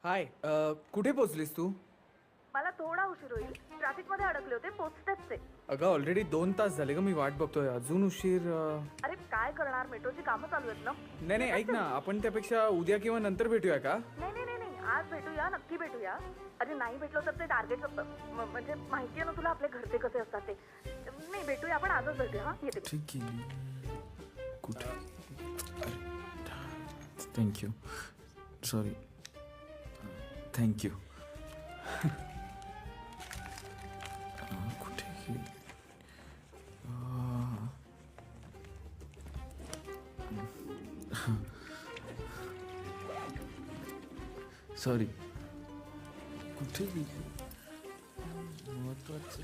हाय कुठे पोचलीस तू? मला थोडा उशीर होईल. ट्रॅफिकमध्ये अडकले होते, पोचतेच आहे. अगं ऑलरेडी 2 तास झाले ग मी वाट बघतोय. अजून उशीर अरे काय करणार, मेट्रोची कामं चालू आहेत ना. नाही नाही ऐक ना, आपण त्यापेक्षा उद्या किंवा नंतर भेटूया का? नाही नाही नाही नाही, आज भेटूया, नक्की भेटूया. अरे नाही भेटलो तर ते टार्गेट म्हणजे माहितीये ना तुला आपले घरचे कसे असतात ते. नाही भेटूया आपण, आजच भेटूया. हा येते. ठीक आहे. कुठे थँक्यू सॉरी थँक्यू कुठे गेली? सॉरी कुठे गेली? महत्वाचे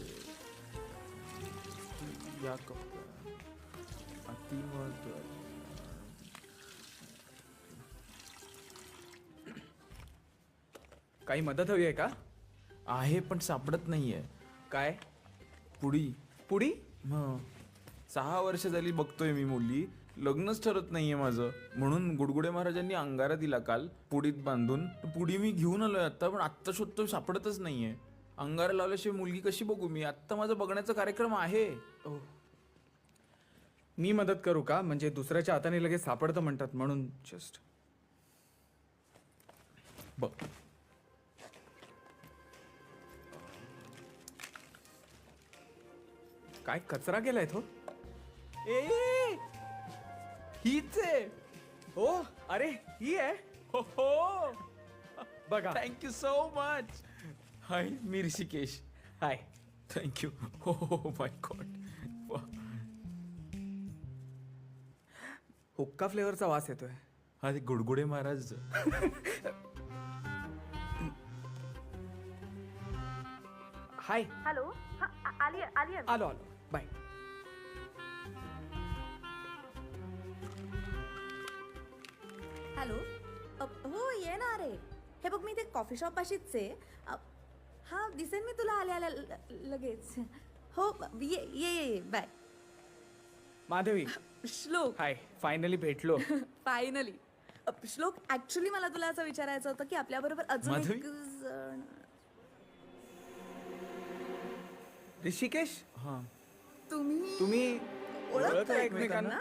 या कप्प्यात अति महत्वाचे. काही मदत हवी आहे का? आहे पण सापडत नाहीये. काय पुढी पुढी? मग 6 वर्ष झाली बघतोय मी मुली, लग्नच ठरत नाहीये माझं. म्हणून गुडगुडे महाराजांनी अंगारा दिला काल पुडीत बांधून. पुडी मी घेऊन आलोय आता, पण आत्ता शोधतोय सापडतच नाहीये. अंगारा लावल्याशिवाय मुलगी कशी बघू मी? आत्ता माझा बघण्याचा कार्यक्रम आहे. ओ मी मदत करू का? म्हणजे दुसऱ्याच्या हाताने लगेच सापडतं म्हणतात म्हणून जस्ट बघ. काय कचरा केलाय तो? ए हीच आहे. हो अरे ही आहे. हो हो, बघा. Thank you so much. हाय मी ऋषिकेश. हाय. थँक्यू. हो हो माय गॉड. हुक्का फ्लेवरचा वास येतोय. हा ते गुडगुडे महाराज. हाय. हॅलो. हा आली आली आहे. आलो आलो बाय. हॅलो. हो येणार आहे. हे बघ मी ते कॉफी शॉप पाशीच आहे. हा दिसेन मी तुला आल्या आल्या लगेच. हो ये ये ये बाय. माधवी. श्लोक. हाय. फायनली भेटलो. फायनली. श्लोक ऍक्च्युली मला तुला असं विचारायचं होतं की आपल्याबरोबर अजून माधवी? एक जण. ऋषिकेश हा तुम्ही तुम्ही ओळखता एकमेकांना?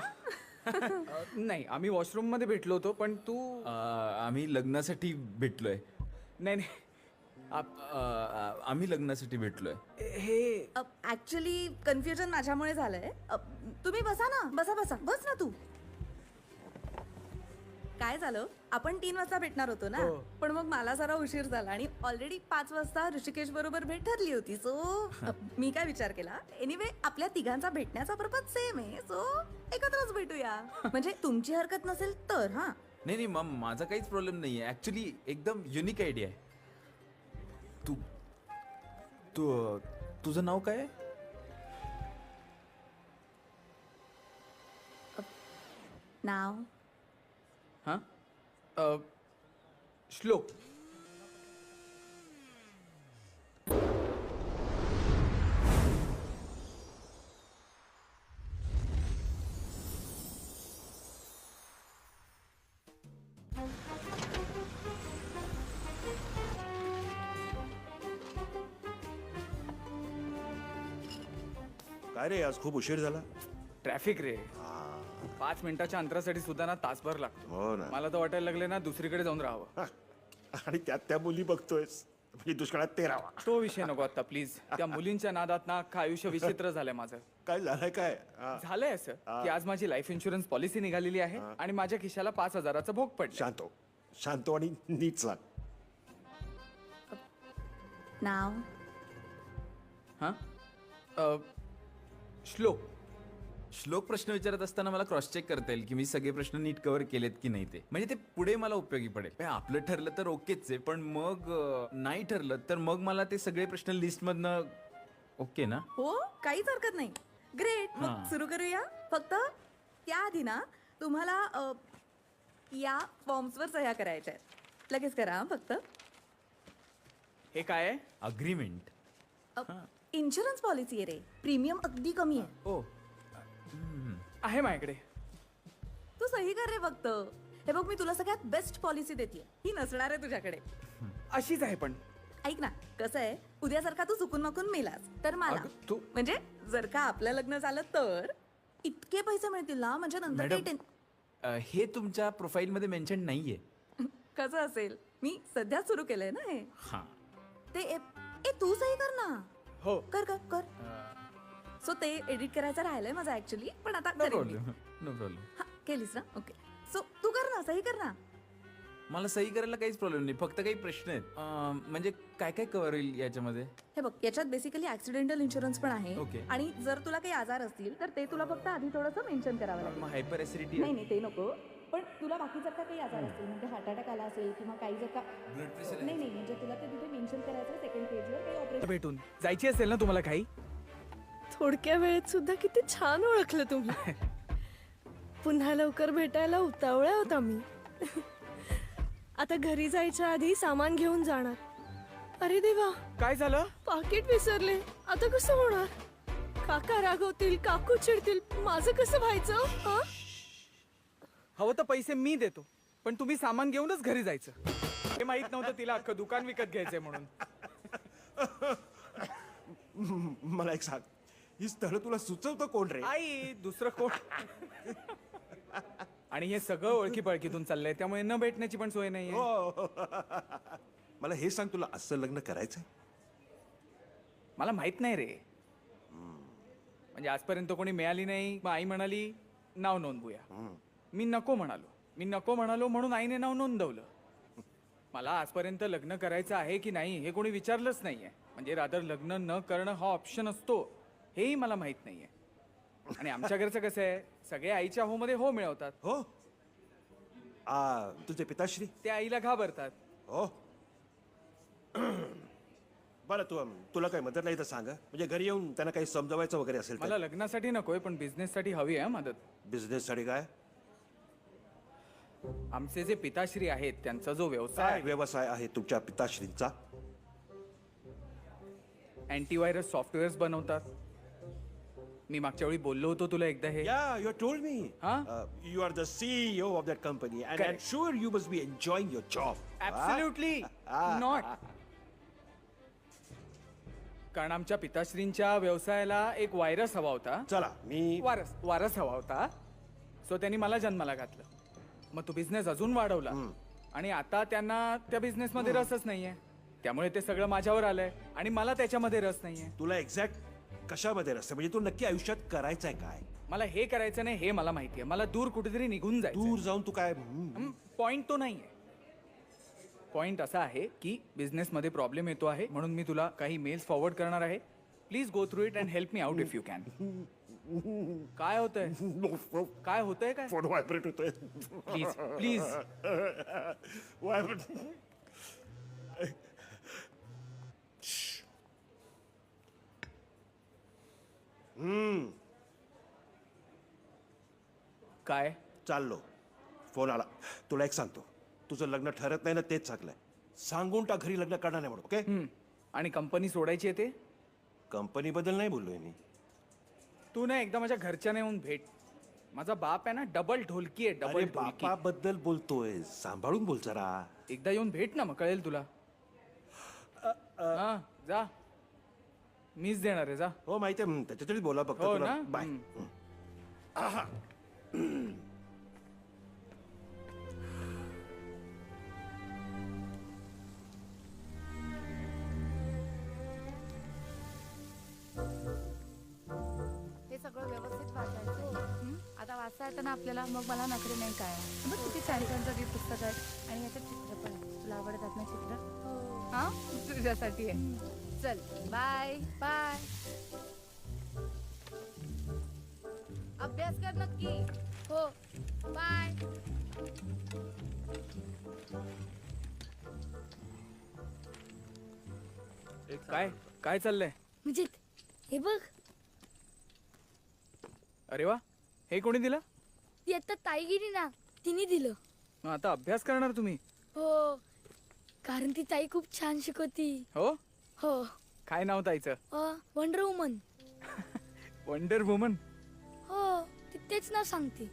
नाही आम्ही वॉशरूम मध्ये भेटलो होतो पण तू आम्ही लग्नासाठी भेटलोय. नाही नाही आम्ही लग्नासाठी भेटलोय. हे ऍक्च्युली कन्फ्युजन माझ्यामुळे झालंय. तुम्ही बसा ना, बसा बसा, बस ना तू. काय झालं, आपण 3 वाजता भेटणार होतो ना. हो. पण मग मला जरा उशीर झाला आणि ऑलरेडी 5 वाजता ऋषिकेश बरोबर भेट ठरली होती. सो मी काय विचार केला, एनिवे आपल्या तिघांचा भेटण्याचा पर्पज सेम आहे, सो एकत्रच भेटूया. म्हणजे तुमची हरकत नसेल तर. हा नाही नाही मॅम, माझा काहीच प्रॉब्लेम नाहीये. ऍक्च्युली एकदम युनिक आयडिया आहे. तू तू तुझं नाव काय आहे? नाव हा श्लोक. काय रे, आज खूप उशीर झाला. ट्रॅफिक रे. 5 मिनिटाच्या अंतरासाठी सुद्धा ना तासभर लागतो. हो ना. मला तर वाटायला लागले ना दुसरीकडे जाऊन राहावं. हा. आणि त्यात त्या मुली बघतोयस, म्हणजे दुष्काळात ते राहावा. तो विषय नको आता प्लीज. त्या मुलींच्या नादात ना अख्खं आयुष्य विचित्र झालंय माझं. काय झालंय काय? हा. झालंय असं की आज माझी लाईफ इन्शुरन्स पॉलिसी निघालेली आहे आणि माझ्या खिशाला 5,000चा भोग पडला. शांत आणि नीट सांग. नाव हा श्लोक. श्लोक प्रश्न विचारत असताना मला क्रॉस चेक करता येईल की मी सगळे प्रश्न नीट कव्हर केलेत की नाही ते. म्हणजे ते पुढे मला उपयोगी पडेल. आपलं ठरलं तर ओकेच आहे, पण मग नाही ठरलं तर मग मला ते सगळे प्रश्न लिस्ट मधनं ओके ना? हो काहीच हरकत नाही. ग्रेट. मग हां. सुरू करूया. फक्त त्याआधी ना तुम्हाला या फॉर्म्सवर सह्या करायच्या आहेत. लगेच करा हं, फक्त. हे काय आहे? अग्रीमेंट. इन्शुरन्स पॉलिसी आहे रे. प्रीमियम अगदी कमी आहे. ओ आहे माझ्याकडे. तू सही कर रे फक्त. हे बघ, मी तुला सगळ्यात बेस्ट पॉलिसी देते, ही नसणार आहे तुझ्याकडे. अशीच आहे पण. ऐक ना, कसं आहे, उद्या जर का तू चुकून माकून मेलास तर मला अगं, तू- म्हणजे जर का आपलं लग्न झालं तर इतके पैसे मिळतील ना, म्हणजे नंतर काही मॅडम, हे तुमच्या प्रोफाईल मध्ये मेन्शन नाहीये. कसं असेल, मी सध्या सुरू केलंय ना हे. हा. ते तू सही कर ना. हो. कर कर कर. सो ते एडिट करायचं राहिलंय माझं ऍक्च्युली, पण आता नो करेन मी. Problem, no problem. हा, केलीस ना, ओके. सो तू कर ना, सही कर ना. मला सही करायला काहीच प्रॉब्लेम नाही, फक्त काही प्रश्न आहेत. म्हणजे काय काय कव्हर होईल याच्यामध्ये? हे बघ, याच्यात बेसिकली ऍक्सिडेंटल इन्शुरन्स पण आहे. Okay. आणि जर तुला काही आजार असतील तर ते तुला फक्त आधी थोडंसं मेन्शन करावं लागेल. हायपर ऍसिडिटी, नाही नाही, ते नको. पण तुला बाकी जर का काही आजार असतील, म्हणजे हार्ट अटॅक आला असेल किंवा काही जर का ब्लड प्रेशर. नाही नाही, म्हणजे तुला ते तिथे मेन्शन करायचं सेकंड पेजवर काही ऑपरेशन. भेटून जायची असेल ना तुम्हाला काही? थोडक्या वेळेत सुद्धा किती छान ओळखलं तुम्ही. पुन्हा लवकर भेटायला उतावळ्या होता मी. आता घरी जायच्या आधी सामान घेऊन जाणार. अरे देवा, काय झालं? पाकिट विसरले. आता कसं होणार? काका रागवतील, काकू चिडतील, माझं कसं व्हायचं? हा? हवं तर पैसे मी देतो, पण तुम्ही सामान घेऊनच घरी जायचं. हे माहित नव्हतं तिला अख्खं दुकान विकत घ्यायचंय म्हणून. मला एक सांग, ही स्थळ तुला सुचवतं कोण रे? आई, दुसरं कोण? आणि हे सगळं ओळखी पळखीतून चाललंय, त्यामुळे न भेटण्याची पण सोय नाहीये. हो. मला हे सांग, तुला असं लग्न करायचंय? मला माहित नाही रे. म्हणजे आजपर्यंत कोणी मिळाली नाही. मग आई म्हणाली नाव नोंदवूया. मी नको म्हणालो म्हणून आईने नाव नोंदवलं. मला आजपर्यंत लग्न करायचं आहे की नाही हे कोणी विचारलंच नाहीये. म्हणजे रादर लग्न न करणं हा ऑप्शन असतो हेही मला माहित नाहीये. आणि आमच्या घरचं कसं आहे, सगळे आईच्या हो मध्ये हो मिळवतात. हो. तुझे पिताश्री? ते आईला घाबरतात. हो. बरं, तुला काही मदत नाही तर सांग. म्हणजे घरी येऊन त्यांना काही समजवायचं वगैरे असेल मला लग्नासाठी नकोय, पण बिझनेससाठी हवी आहे मदत. बिझनेस साठी काय आमचे जे पिताश्री आहेत त्यांचा जो व्यवसाय काय आहे, व्यवसाय आहे तुमच्या पिताश्रींचा? अँटीव्हायरस सॉफ्टवेअर्स बनवतात. मी मागच्या वेळी बोललो होतो तुला एकदा हे. Yeah, you told me. Huh? You are the CEO of that company, and I'm Correct. sure you must be enjoying your job. Absolutely not. कारण आमच्या पिताश्रींच्या व्यवसायाला एक व्हायरस हवा होता. चला, मी वारस हवा होता. सो त्यांनी मला जन्माला घातलं. मग तो बिझनेस अजून वाढवला आणि आता त्यांना त्या बिझनेस मध्ये रसच नाहीये. त्यामुळे ते सगळं माझ्यावर आलंय आणि मला त्याच्यामध्ये रस नाहीये. तुला एक्झॅक्ट कशामध्ये रस आहे? म्हणजे तू नक्की आयुष्यात करायचंय काय? मला हे करायचं नाही हे मला माहितीये. मला दूर कुठेतरी निघून जायचं. दूर जाऊन तू काय? पॉइंट तो नाहीये. पॉइंट असा आहे की बिझनेस मध्ये प्रॉब्लेम येतो आहे, म्हणून मी तुला काही मेल्स फॉरवर्ड करणार आहे. Please go through it and help me out if you can. काय होतंय? काय होतंय? काय फोन व्हायब्रेट होतोय. Please please. काय? चाललो, फोन आला. तुला एक सांगतो, तुझं लग्न ठरत नाही ना, तेच चांगलंय. सांगून टाक घरी लग्न करणार नाही म्हणून. ओके? आणि कंपनी सोडायची आहे ते? कंपनी बद्दल नाही बोललोय मी. तू ना एकदा माझ्या घरच्याने येऊन भेट. माझा बाप आहे ना डबल ढोलकी आहे. अरे डबल ढोलकी. बापा बद्दल बोलतोय, सांभाळून बोल जरा. एकदा येऊन भेट ना, मग कळेल तुला. हा, जा. मीच देणार आहे, जा. हो माहितीये, त्याच्यातरी बोला फक्त. हो तुला ना? बाय. हे सगळं व्यवस्थित वाचायचं. आता वाचता येतं ना आपल्याला, मग मला नखरे नाही काय. बघ किती छान छान सगळी पुस्तक आहेत आणि याच्यात चित्र पण आहेत. तुला आवडतात ना चित्र? हा, तुझ्यासाठी आहे. चल, बाय बाय. अभ्यास कर नक्की. हो, बाय. काय काय चाललंय? म्हणजे हे बघ, अरे वा, हे कोणी दिलं? ती आता ताई गेली ना, तिने दिलं. मग आता अभ्यास करणार तुम्ही? हो, कारण ती ताई खूप छान शिकवती. हो. हो. काय नाव ताईचं? Wonder woman. Wonder woman. हो, ती तेच नाव सांगते.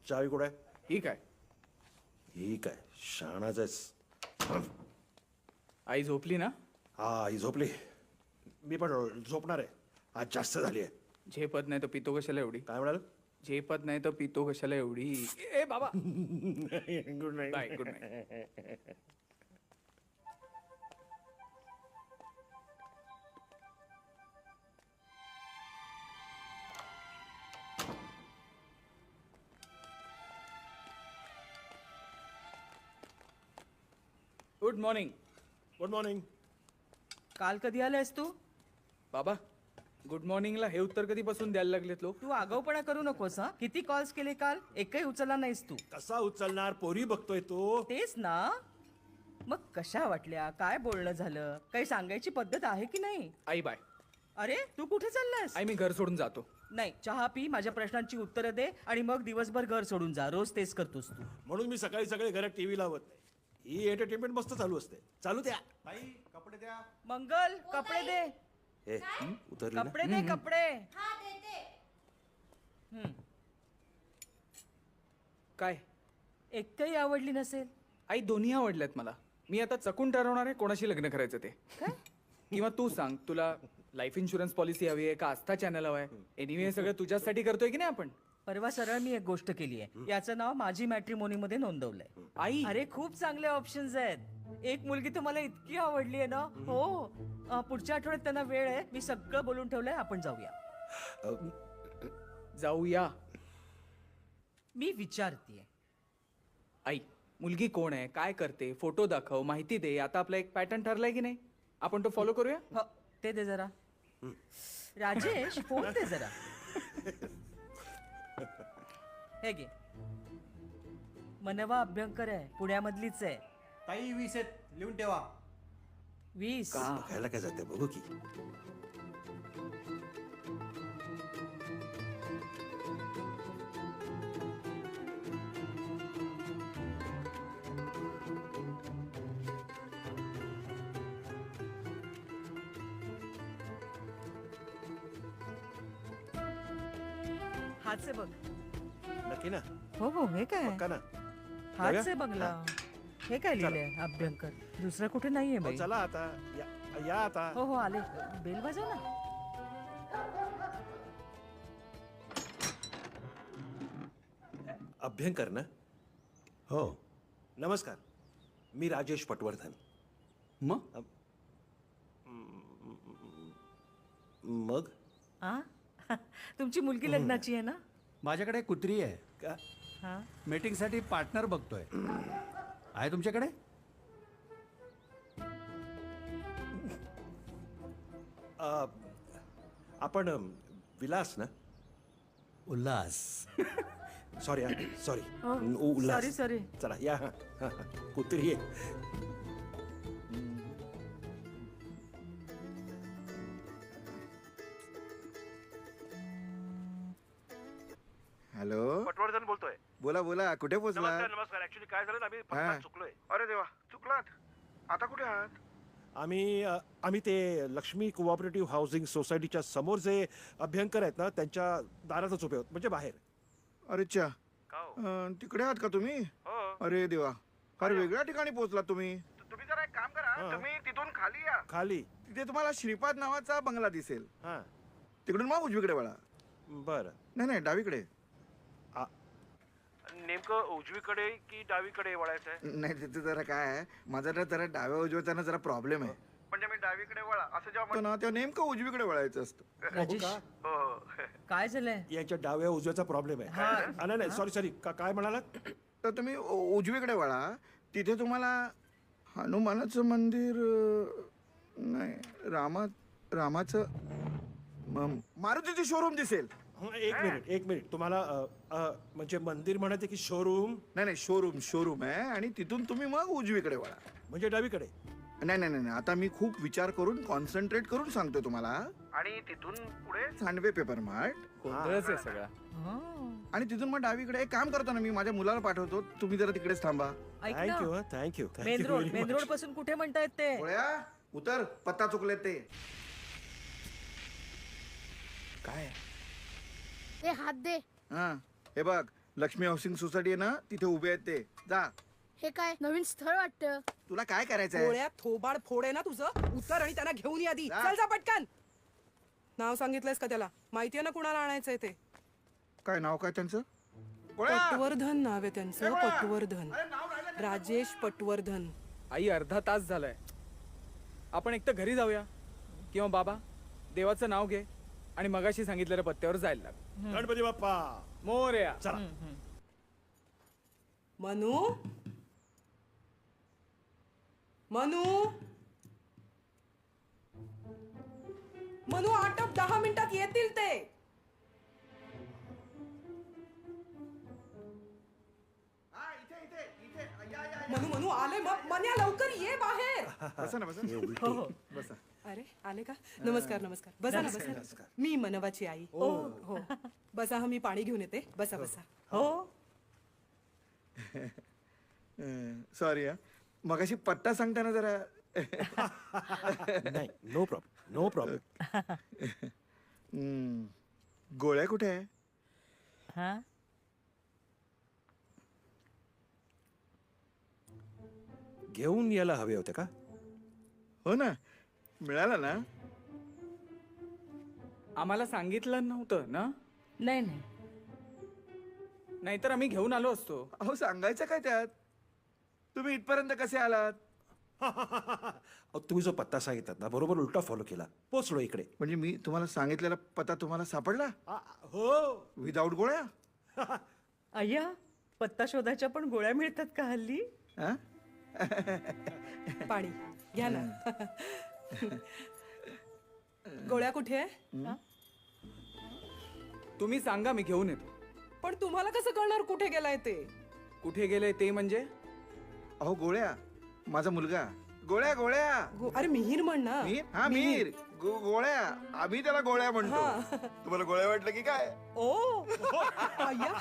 चावी कुठे आहे? ही काय ही काय शहाणाच आहेस. आई झोपली ना? हा ही झोपली. मी पण झोपणार आहे. आज जास्त झाली आहे. झेपत नाही तर पितो कशाला एवढी? काय म्हणाल? झेपत नाही तर पितो कशाला एवढी? ए बाबा good night. Bye good night. Good morning. Good morning. काल कधी आलायस तू? बाबा गुड मॉर्निंगला हे उत्तर कधीपासून द्यायला लागलेत लोक? तू आगाऊपणा करू नकोस हा. किती कॉल्स केले काल? एकही उचलला नाहीस तू. कसा उचलणार? पोरी बघतोय तो. तेच ना. मग कशा वाटल्या? काय बोलणं झालं? काही सांगायची पद्धत आहे की नाही? आई बाय. अरे तू कुठे चाललायस? आई मी घर सोडून जातो. नाही, चहा पी, माझ्या प्रश्नांची उत्तरं दे आणि मग दिवसभर घर सोडून जा. रोज तेच करतोस तू. म्हणून मी सकाळी सकाळी घरात टीव्ही लावत नाही. ही एंटरटेनमेंट मस्त चालू असते. चालू द्या. मंगल, कपडे दे. ए उतरली ना? कपडे दे, कपडे. काय एकही आवडली नसेल. आई दोन्ही आवडल्यात मला. मी आता चकून ठरवणार आहे कोणाशी लग्न करायचं ते. किंवा तू सांग तुला लाईफ इन्शुरन्स पॉलिसी हवी आहे का आस्था चॅनल हवं आहे? एनिवे सगळं तुझ्यासाठी करतोय की नाही आपण? परवा सरळ मी एक गोष्ट केली आहे. याचं नाव माझी मॅट्रिमोनी मध्ये नोंदवलंय. आई अरे खूप चांगले ऑप्शन्स आहेत. एक मुलगी तुम्हाला इतकी आवडली आहे ना. हो, पुढच्या आठवड्यात त्यांना वेळ आहे. मी सगळं बोलून ठेवलंय. आपण जाऊया. जाऊया. मी विचारतीये. आई मुलगी कोण आहे, काय करते, फोटो दाखव, माहिती दे. आता आपला एक पॅटर्न ठरलाय की नाही? आपण तो फॉलो करूया. हो, ते दे जरा. राजेश, फोन दे जरा. हे घे. मनवा अभ्यंकर आहे, पुण्यामधलीच आहे. ताई 20 आहेत, लिहून ठेवा. 20. बघायला काय जाते बघू की. हाच आहे बघ. नक्की ना? हो हो, हे काय? पक्का ना? हाच आहे बघला. हे काय लिहिलंय? अभ्यंकर. दुसरं कुठे नाहीये हो, बाई. चला आता या आता. हो हो, आले. बेल वाजव ना. अभ्यंकर ना? हो. नमस्कार. मी राजेश पटवर्धन. मग मग आ? तुमची मुलगी लग्नाची आहे ना? माझ्याकडे कुत्री आहे. का? हा. मीटिंगसाठी पार्टनर बघतोय. आहे तुमच्याकडे? आपण विलास ना? Ulhas. Sorry sorry. Sorry sorry. चला या. कुत्री आहे. हॅलो, पटवर्धन बोलतोय. बोला बोला. कुठे पोहोचला? नमस्कार. ऍक्च्युली काय झालं ना, आम्ही हा. पत्ता चुकलोय. अरे देवा, चुकलात. आता कुठे आहात? आम्ही ते लक्ष्मी कोऑपरेटिव्ह हाऊसिंग सोसायटीच्या समोर जे अभ्यंकर आहेत ना, त्यांच्या दारातच उभे होत, म्हणजे बाहेर. अरे च्या, तिकडे आहात का तुम्ही? अरे देवा, फार वेगळ्या ठिकाणी पोहोचला तुम्ही. तुम्ही जरा एक काम करा, तुम्ही तिथून खाली या. खाली. तिथे तुम्हाला श्रीपाद नावाचा बंगला दिसेल. हा तिकडून मग उजवीकडे वळा. बरं. नाही डावीकडे. नेमकं उजवीकडे की डावीकडे वळायचंय? नाही, तिथे जरा काय आहे, माझा ना जरा डाव्या उजव्याचा ना जरा प्रॉब्लेम आहे. म्हणजे मी डावीकडे वळा असं जेव्हा म्हणतो ना, तेव्हा नेमकं उजवीकडे वळायचं असतं. राजेश, काय झालंय? यांच्या डाव्या उजव्याचा प्रॉब्लेम आहे. नाही सॉरी. काय म्हणालात? तर तुम्ही उजवीकडे वळा. तिथे तुम्हाला हनुमानाचं मंदिर, नाही रामाचं मारुतीचे शोरूम दिसेल. एक मिनिट. तुम्हाला म्हणजे मंदिर म्हणायचं की शोरूम? नाही शोरूम आहे. आणि तिथून तुम्ही मग उजवीकडे वळा, म्हणजे डावीकडे. नाही. आता मी खूप विचार करून कॉन्सन्ट्रेट करून सांगतो तुम्हाला. आणि तिथून पुढे सांडवे पेपर मार्ट, गोंधळच आहे सगळा. आणि तिथून मग डावीकडे एक काम करतो ना, मी माझ्या मुलाला पाठवतो, तुम्ही जरा तिकडेच थांबा. ऐक ना, थँक्यू. मेन रोड पासून कुठे म्हणतायत ते? गोळ्या, उतर, पत्ता चुकले ते. काय ते हात दे. हा, हे बघ, लक्ष्मी हाऊसिंग सोसायटी आहे ना तिथे उभे आहेत ते. जा. हे काय नवीन स्थळ वाटतं. तुला काय करायचंय? गोळ्या थोबाड फोड आहे ना तुझं, उतर आणि त्यांना घेऊन ये आधी. चल जा पटकन. नाव सांगितलंयस का त्याला? माहितीये ना कुणाला आणायचंय ते? काय नाव काय त्यांचं? गोळ्या! पटवर्धन नाव आहे त्यांचं. पटवर्धन, राजेश पटवर्धन. आई अर्धा तास झालाय. आपण एक तर घरी जाऊया किंवा बाबा देवाचं नाव घे आणि मगाशी सांगितलेल्या पत्त्यावर जायला लाग. गणपती बाप्पा मोरया. चला. मनू, मनू, मनू, आटप, 10 मिनिटात येतील ते. हा, इथे इथे इथे या, या, या. मनू, मनू आले मग. मन्या लवकर ये बाहेर. बसा ना बसा. हो हो. बसा. अरे आले का? नमस्कार नमस्कार. बसा ना बसा ना. मी मनवाची आई. हो हो. बसा, हा मी पाणी घेऊन येते. बसा बसा. हो. सॉरी हा, मगाशी पत्ता सांगताना जरा नाही, नो प्रॉब्लेम, नो प्रॉब्लेम. गोळ्या कुठे आहे? हा घेऊन यायला हवे होते का? हो ना, मिळाला ना? आम्हाला सांगितलं नव्हतं ना? नाही नाही नाहीतर आम्ही घेऊन आलो असतो. अहो सांगायचं काय त्यात? तुम्ही इथपर्यंत कसे आलात? अहो, तुम्ही जो पत्ता सांगितला ना बरोबर उलटा फॉलो केला, पोचलो इकडे. म्हणजे मी तुम्हाला सांगितलेला पत्ता तुम्हाला सापडला हो. विदाऊट गोळ्या? अय्या, पत्ता शोधायच्या पण गोळ्या मिळतात का हल्ली? हा? पाणी घ्या ना. गोळ्या कुठे आहे? तुम्ही सांगा, मी घेऊन येतो. पण तुम्हाला कसं कळणार कुठे गेलाय ते? कुठे गेले ते म्हणजे? अहो गोळ्या, माझा मुलगा. गोळ्या गोळ्या. अरे मिहीर म्हण ना. मीर? हा मीर. गोळ्या. आम्ही त्याला गोळ्या म्हणतो. तुम्हाला गोळ्या वाटलं की काय? ओ अय्या.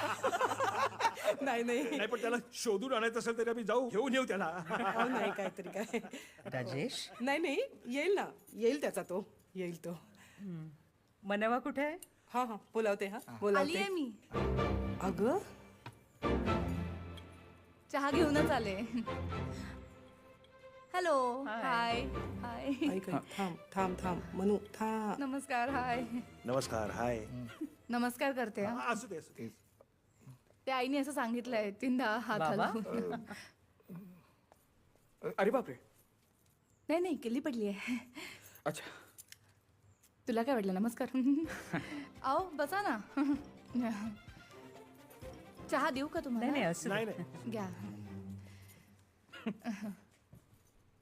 नाही नाही नाही, पण त्याला शोधून आणायचं असेल तरी आम्ही जाऊ, घेऊन येऊ त्याला. अहो, नाही काहीतरी काय. राजेश, नाही नाही येईल ना, येईल त्याचा तो, येईल तो. मनवा कुठे आहे? हा हा बोलावते. हा आली बोलावते. आहे मी. अगं चहा घेऊनच आले. हॅलो. हाय हाय. ऐक ऐक, थांब थांब थांब मनू थांब. नमस्कार. हाय. नमस्कार, हाय. नमस्कार करते हा. असू दे, असू दे. त्या आईने असं सांगितलंय 3दा हात बाबा? हलवून. अरे बापरे. नाही नाही केली पडली आहे. अच्छा. तुला काय वाटलं? नमस्कार. आओ बसा ना. चहा देऊ का नाही तुम्हाला? नाही असं नाही नाही. घ्या.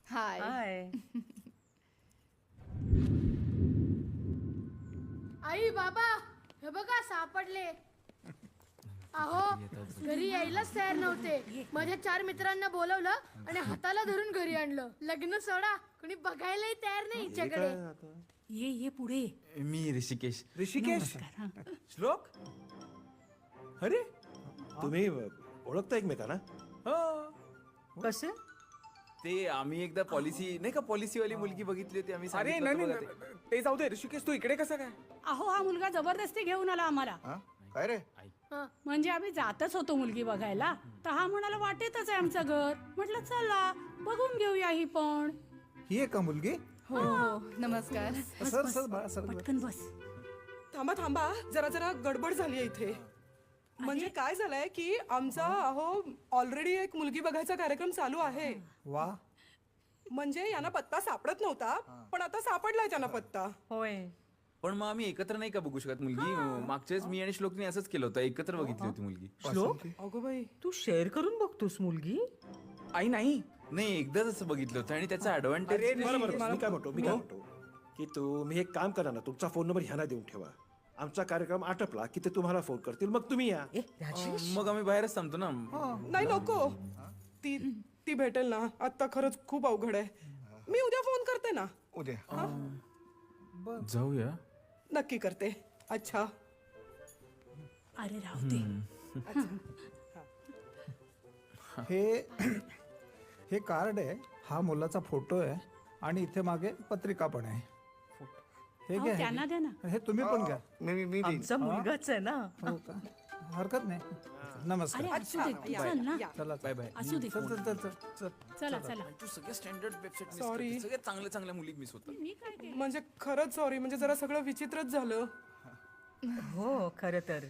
हाय. हाय. आई बाबा हे बघा सापडले. अहो घरी यायलाच तयार नव्हते. माझ्या 4 मित्रांना बोलवलं आणि हाताला धरून घरी आणलं. लग्न सोडा, कोणी बघायलाही तयार नाही हिच्याकडे. ये ये पुढे. मी ऋषिकेश. ऋषिकेश, श्लोक. अरे तुम्ही ओळखता एकमेकांना? कसं? ते आम्ही एकदा पॉलिसी नाही का, पॉलिसीवाली मुलगी बघितली होती आम्ही. अरे सांगितलं नाही होतं नाही बघा ते. ते जाऊ दे. ऋषिकेश, तू इकडे कसं काय? अहो हा मुलगा जबरदस्ती घेऊन आला आम्हाला. हा? काय रे? म्हणजे आम्ही जातच होतो मुलगी बघायला, तर हा म्हणाला वाटेतच आहे आमचं घर. म्हटलं चला बघून घेऊया ही पण. ही आहे का मुलगी? हो हो. नमस्कार. सर सर बाळा सर. पटकन बस. थांबा थांबा, जरा जरा गडबड झाली आहे इथे. म्हणजे काय झालंय की आमचा ऑलरेडी एक मुलगी बघायचा कार्यक्रम चालू आहे. वा. म्हणजे यांना पत्ता सापडत नव्हता, पण आता सापडलाय त्यांना पत्ता. होय. पण मग आम्ही एकत्र नाही का बघू शकत मुलगी? मागच्या वेळेस मी आणि श्लोकने असंच केलं होतं, एकत्र बघितली होती मुलगी. श्लोक, अगो बाई. तू शेअर करून बघतोस मुलगी? आई नाही. नाही, एकदाच असं बघितलं होतं आणि त्याचा ऍडव्हान्टेज. बरं बरं, मी काय म्हणतो की तुम्ही एक काम करा ना, तुमचा फोन नंबर ह्यांना देऊन ठेवा. आमचा कार्यक्रम आटपला की ते तुम्हाला फोन करतील, मग तुम्ही या. ए राजेश, मग आम्ही बाहेरच थांबतो ना. नाही नको, ती ती भेटेल ना. आता खरंच खूप अवघड आहे. मी उद्या फोन करते ना. उद्या. जाऊया. नक्की करते. अच्छा. अरे राहू दे. हे कार्ड आहे, हा मुलाचा फोटो आहे आणि इथे मागे पत्रिका पण आहे. हे अहो, घ्या. त्यांना द्या ना. हे तुम्ही पण घ्या. मी देईन. आमचा मुलगाच आहे ना. हो का? हरकत नाही. नमस्कार अरे असू दे या, चल ना या. चला बाय बाय असू दे चल चल चल चल चल चला चला तू सगळ्या स्टँडर्ड वेबसाईट मिस Sorry. करते. सगळ्या चांगल्या चांगल्या मुली मिस होतात. मी काय केलं म्हणजे खरंच सॉरी, म्हणजे जरा सगळं विचित्रच झालं. हो खरं तर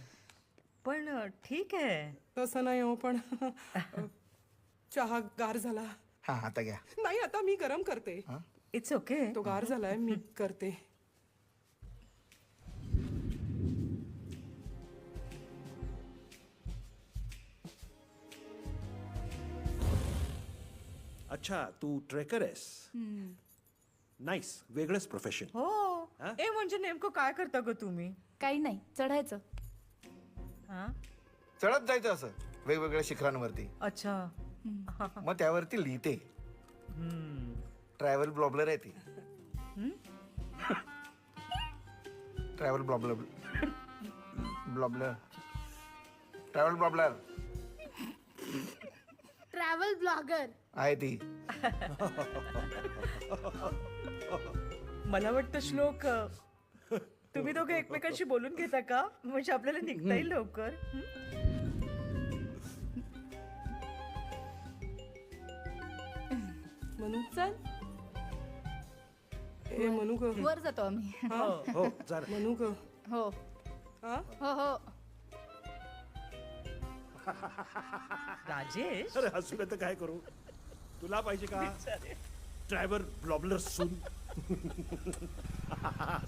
पण ठीक आहे. तसं नाही हो, पण चहा गार झाला. हा आता घ्या. नाही, आता मी गरम करते. It's okay. तो गार झालाय, मी करते. अच्छा, तू ट्रेकर आहेस. नाईस, वेगळंच प्रोफेशन. हो ए म्हणजे नेमकं काय करता ग तुम्ही? काही नाही, चढायचं. हा चढत जायचं असं वेगवेगळ्या शिखरांवरती. अच्छा. मग त्यावरती लिहिते. ट्रॅव्हल ब्लॉबलर आहे ती. ट्रॅव्हल ब्लॉबलर ब्लॉबलर ट्रॅव्हल ब्लॉबलर ट्रॅव्हल ब्लॉगर आहे ती. मला वाटतं श्लोक तुम्ही दोघे एकमेकांशी बोलून घेता का? म्हणजे आपल्याला निघता येईल लवकर. मनू चल. ए मनू ग. वर जातो आम्ही. हो चालेल. मनू ग. हो हा? हो हो. राजेश अरे हसू तर काय करू, तुला पाहिजे का ड्रायव्हर ब्लॉबलर सून.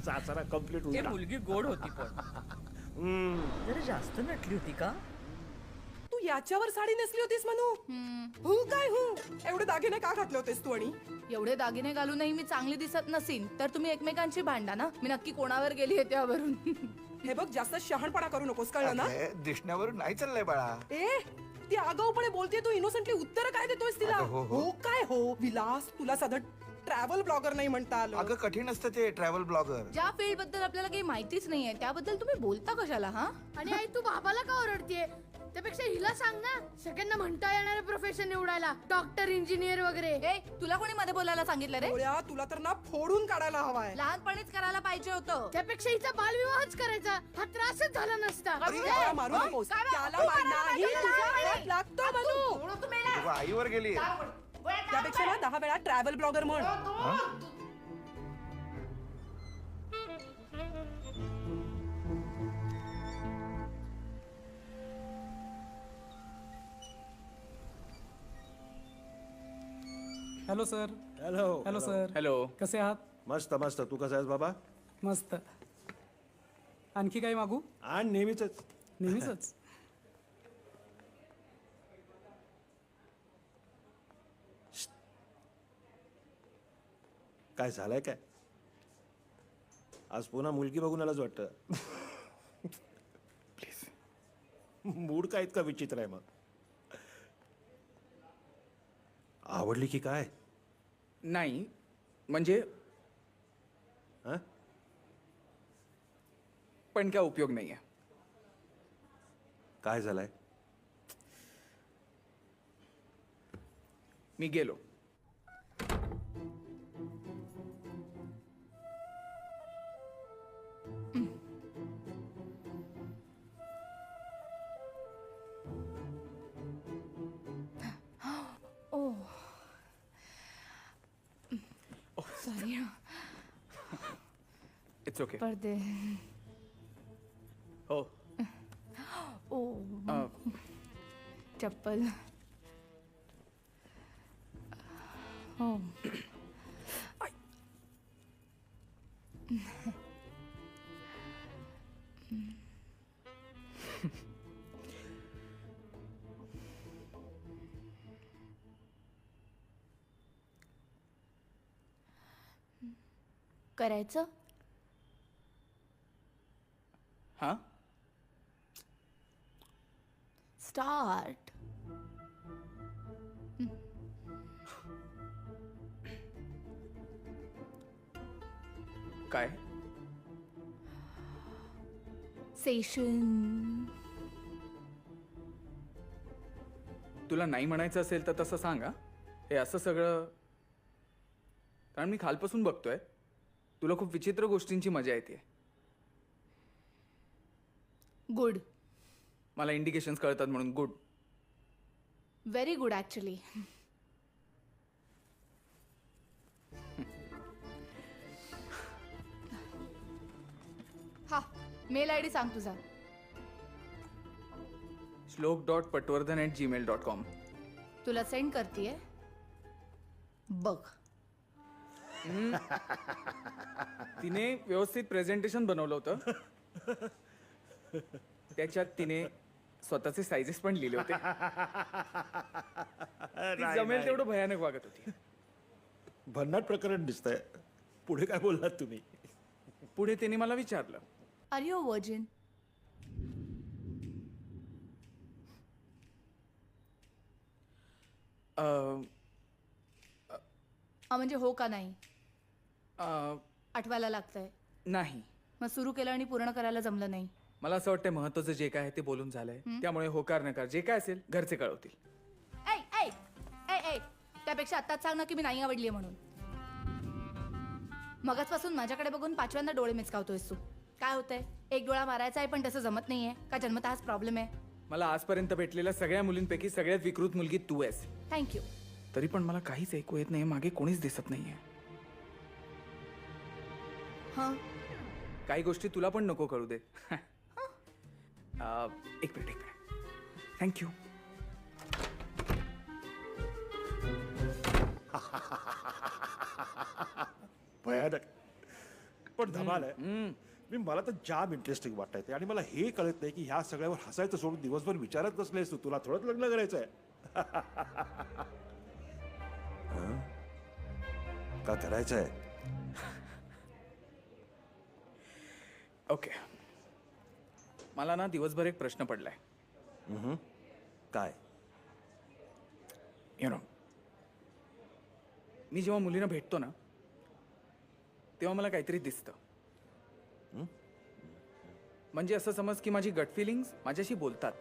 सासरा कम्प्लीट ते उलटा. मुलगी गोड होती पण जरा जास्त नटली होती का? तू याच्यावर साडी नेसली होतीस मनू? हू काय हू? एवढे दागिने का घातले होतेस तू? आणि एवढे दागिने घालूनही मी चांगली दिसत नसीन तर तुम्ही एकमेकांची भांडा ना. मी नक्की कोणावर गेली आहे त्यावरून. हे बघ, जास्त शहाणपणा करू नकोस, कळलं ना? अरे, दिसण्यावरून नाही चाललंय बाळा. ए, ती आगाऊपणे बोलते, तू इनोसंटली उत्तर काय देतोयस तिला? अगं, हो. हो काय हो विलास, तुला साधं ट्रॅव्हल ब्लॉगर नाही म्हणता आलं. अगं कठीण असतं ते ट्रॅव्हल ब्लॉगर. ज्या फील्ड बद्दल आपल्याला काही माहितीच नाहीये त्याबद्दल तुम्ही बोलता कशाला? हा आणि आई तू बाबाला का ओरडतेय? त्यापेक्षा हिला सांग ना, सगळ्यांना म्हणता येणारे प्रोफेशन निवडायला, डॉक्टर, इंजिनियर वगैरे. ए, तुला कोणी मध्ये बोलायला सांगितलं रे? गोळ्या, तुला तर ना फोडून काढायला हवाय. लहानपणीच करायला पाहिजे होतं. त्यापेक्षा हिचा बालविवाहच करायचा, हा त्रासच झाला नसता. अरे, गोळ्या मारू नकोस. त्याला नाही, तुझ्या हात लागतो मनू. तुझ्या आईवर गेली. त्यापेक्षा ना 10 वेळा ट्रॅव्हल ब्लॉगर म्हण. Hello sir. Hello. Hello sir. Hello. कसे आहात? मस्त मस्त. तू कसा आहेस बाबा? मस्त. आणखी काही मागू? आणि नेहमीच. नेहमीच. काय झालंय काय? आज पुन्हा मुलगी बघून आलाच वाटतं. प्लीज. मूड काय इतका विचित्र आहे मग? आवडली की काय? नाही म्हणजे हा? पण काय उपयोग नाहीये. काय झालंय? मी गेलो. सॉरी. It's okay. पडदे. हो. ओ चप्पल. हो. करायचं? हा. स्टार्ट. काय? सेशन. तुला नाही म्हणायचं असेल तर तसं सांगा. हे असं सगळं कारण मी खालपासून बघतोय तुला खूप विचित्र गोष्टींची मजा येते. गुड. मला इंडिकेशन्स कळतात म्हणून गुड. Very good actually. हा मेल आय डी सांग तुझा. श्लोक.patwardhan@gmail.com. तुला सेंड करतेय बघ. तिने व्यवस्थित प्रेझेंटेशन बनवलं होतं. त्याच्यात तिने स्वतःचे सायझेस पण लिहिले होते. ती जमेल तेवढं भयानक वागत होती. भन्नाट प्रकरण दिसतंय. पुढे काय बोललात तुम्ही? पुढे तिने मला विचारलं, आर यू वर्जिन? म्हणजे हो का नाही आठवायला लागतंय. नाही. मग सुरू केलं आणि पूर्ण करायला जमलं नाही. मला असं वाटतं महत्वाचं जे काय आहे ते बोलून झालंय. त्यामुळे होकार नकार जे काय असेल घरचे कळवतील. ऐ ऐ ऐ ऐ त्यापेक्षा आत्ताच सांग ना की मी नाही आवडली म्हणून. मगाचपासून माझ्याकडे बघून पाचव्यांदा डोळे मिचकावतोयस तू. काय होतंय? एक डोळा मारायचा आहे पण तसं जमत नाहीये का? जन्मतः हाच प्रॉब्लेम आहे? मला आजपर्यंत भेटलेल्या सगळ्या मुलींपैकी सगळ्यात विकृत मुलगी तू आहेस. थँक्यू. तरी पण मला काहीच ऐकू येत नाही. मागे कोणीच दिसत नाहीये. हां काही गोष्टी तुला पण नको कळू दे. एक मिनिट. थँक्यू. भयानक पण धमाल आहे. मी मला तर जाम इंटरेस्टिंग वाटतंय ते. आणि मला हे कळत नाही की ह्या सगळ्यावर हसायचं सोडून दिवसभर विचारत बसलेस तू. तुला थोडंच लग्न करायचं आहे का करायचं आहे? ओके. मला ना दिवसभर एक प्रश्न पडलाय. काय? यु नो मी जेव्हा मुलींना भेटतो ना तेव्हा मला काहीतरी दिसतं. म्हणजे असं समज की माझी गट फिलिंग्स माझ्याशी बोलतात.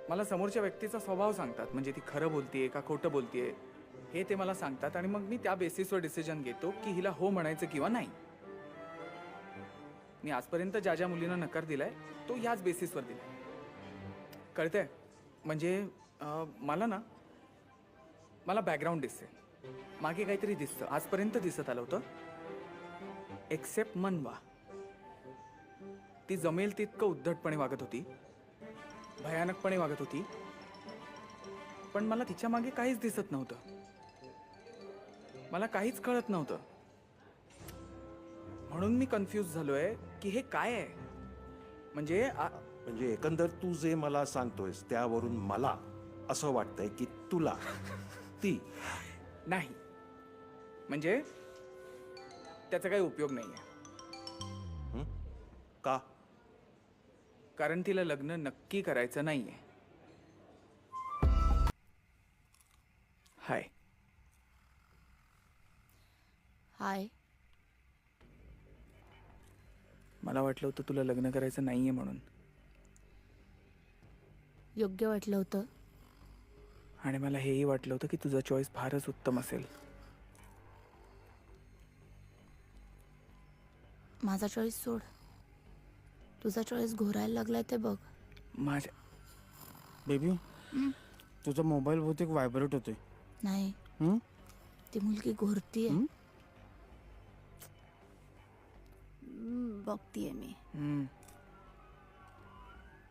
मला समोरच्या व्यक्तीचा स्वभाव सांगतात. म्हणजे ती खरं बोलतीये का खोटं बोलतीये हे ते मला सांगतात. आणि मग मी त्या बेसिसवर डिसिजन घेतो की हिला हो म्हणायचं किंवा नाही. मी आजपर्यंत ज्या ज्या मुलींना नकार दिलाय तो याच बेसिसवर दिलाय. कळतंय? म्हणजे मला बॅकग्राऊंड दिसते. मागे काहीतरी दिसतं. आजपर्यंत दिसत आलं होतं एक्सेप्ट मनवा. ती जमेल तितकं उद्धटपणे वागत होती. भयानकपणे वागत होती. पण मला तिच्या मागे काहीच दिसत नव्हतं. मला काहीच कळत नव्हतं. म्हणून मी कन्फ्यूज झालोय की हे काय आहे. म्हणजे एकंदर तू जे मला सांगतोयस त्यावरून मला असं वाटतंय की तुला ती नाही. म्हणजे त्याचा काही उपयोग नाहीये. का? कारण तिला लग्न नक्की करायचं नाहीये. हाय. हाय. मला वाटलं होतं तुला लग्न करायचं नाहीये म्हणून. योग्य वाटलं होतं. आणि मला हेही वाटलं होतं की तुझा चॉईस फारच उत्तम असेल. माझा चॉईस सोड. तुझा चॉईस घोरायला लागलाय ते बघ. माझ्या बेबी तुझा मोबाईल बहुतेक व्हायब्रेट होतोय. नाही ती मुलगी घोरतीये. बघतीये मी.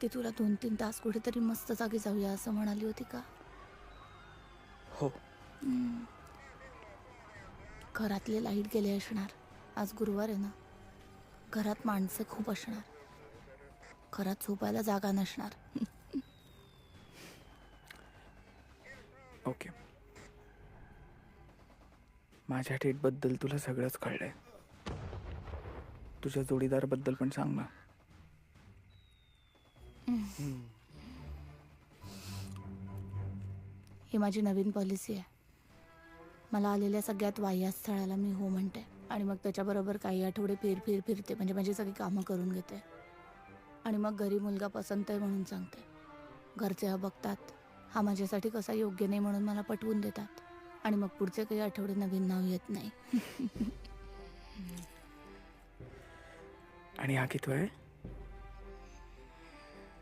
ती तुला 2-3 तास कुठेतरी मस्त जागी जाऊया असं म्हणाली होती का? हो. घरातले लाईट गेले असणार. आज गुरुवार आहे ना. घरात माणसं खूप असणार. घरात झोपायला जागा नसणार. ओके. माझ्या डेटबद्दल तुला सगळंच कळलंय. तुझ्या जोडीदाराबद्दल पण सांग ना. ही माझी नवीन पॉलिसी आहे. मला आलेल्या सगळ्यात वाह्या स्थळाला मी हो म्हणते आणि मग त्याच्याबरोबर काही आठवडे फिरते. म्हणजे माझी सगळी कामं करून घेते आणि मग घरी मुलगा पसंत आहे म्हणून सांगते. घरचे हा बघतात. हा माझ्यासाठी कसा योग्य नाही म्हणून मला पटवून देतात आणि मग पुढचे काही आठवडे नवीन नाव येत नाही. आणि हा किती आहे?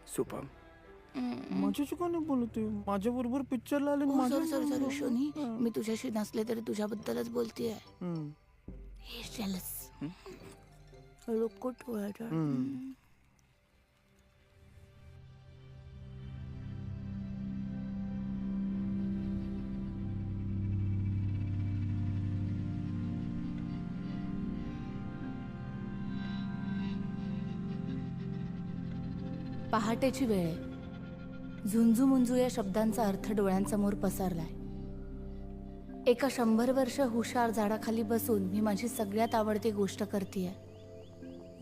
सुपर. माझ्याशी का नाही बोलते माझ्या बरोबर पिक्चरला आले आणि माझ्या- सॉरी सॉरी सॉरी शोनी, मी तुझ्याशी नसले तरी तुझ्याबद्दलच बोलतेय. हम्म. He's jealous. Look at her. पहाटेची वेळ आहे. झुंजू मुंजू या शब्दांचा अर्थ डोळ्यांसमोर पसरलाय. एका 100 वर्ष हुशार झाडाखाली बसून मी माझी सगळ्यात आवडती गोष्ट करतीये.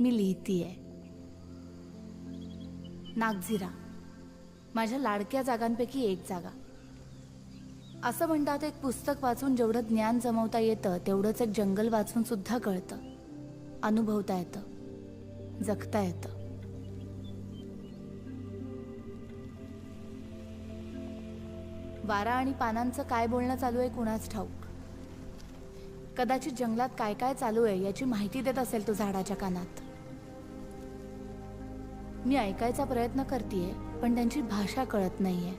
मी लिहितीये. नागझिरा, माझ्या लाडक्या जागांपैकी एक जागा. असं म्हणतात एक पुस्तक वाचून जेवढं ज्ञान जमवता येतं तेवढंच एक जंगल वाचून सुद्धा कळतं, अनुभवता येतं, जगता येतं. वारा आणि पानांचं काय बोलणं चालू आहे कुणाच ठाऊक. कदाचित जंगलात काय काय चालू आहे याची माहिती देत असेल तो झाडाच्या कानात. मी ऐकायचा प्रयत्न करतेय पण त्यांची भाषा कळत नाहीये.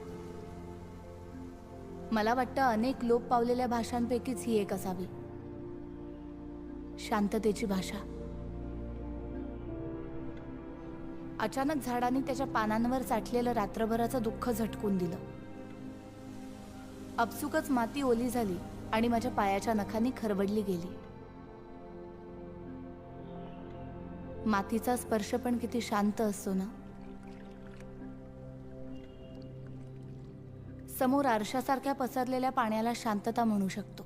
मला वाटतं अनेक लोप पावलेल्या भाषांपैकीच ही एक असावी. शांततेची भाषा. अचानक झाडाने त्याच्या पानांवर साठलेलं रात्रभराचं दुःख झटकून दिलं. आपसुकच माती ओली झाली आणि माझ्या पायाच्या नखांनी खरवडली गेली. मातीचा स्पर्श पण किती शांत असतो ना. समोर आरशासारख्या पसरलेल्या पाण्याला शांतता म्हणू शकतो.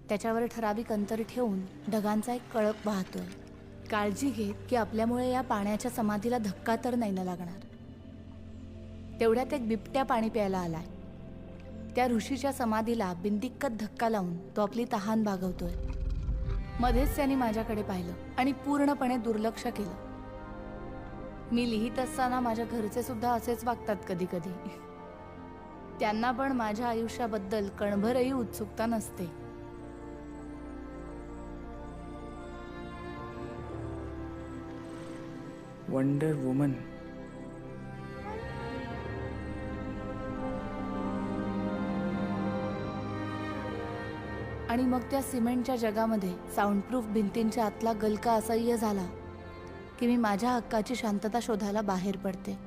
त्याच्यावर ठराविक अंतर ठेवून ढगांचा एक कळप वाहतोय. काळजी घेत की आपल्यामुळे या पाण्याच्या समाधीला धक्का तर नाही ना लागणार. तेवढ्यात एक बिबट्या पाणी प्यायला आलाय. त्या ऋषीच्या समाधीला बिनदिक्कत धक्का लावून तो आपली तहान भागवतोय. मध्येच त्याने माझ्याकडे पाहिलं आणि पूर्णपणे दुर्लक्ष केलं. मी लिहित असताना माझ्या घरचे सुद्धा असेच वागतात कधी कधी. त्यांना पण माझ्या आयुष्याबद्दल कणभरही उत्सुकता नसते. Wonder woman. आणि मग त्या सिमेंटच्या जगामध्ये साऊंडप्रूफ भिंतींच्या आतला गलका असह्य झाला की मी माझ्या हक्काची शांतता शोधायला बाहेर पडते.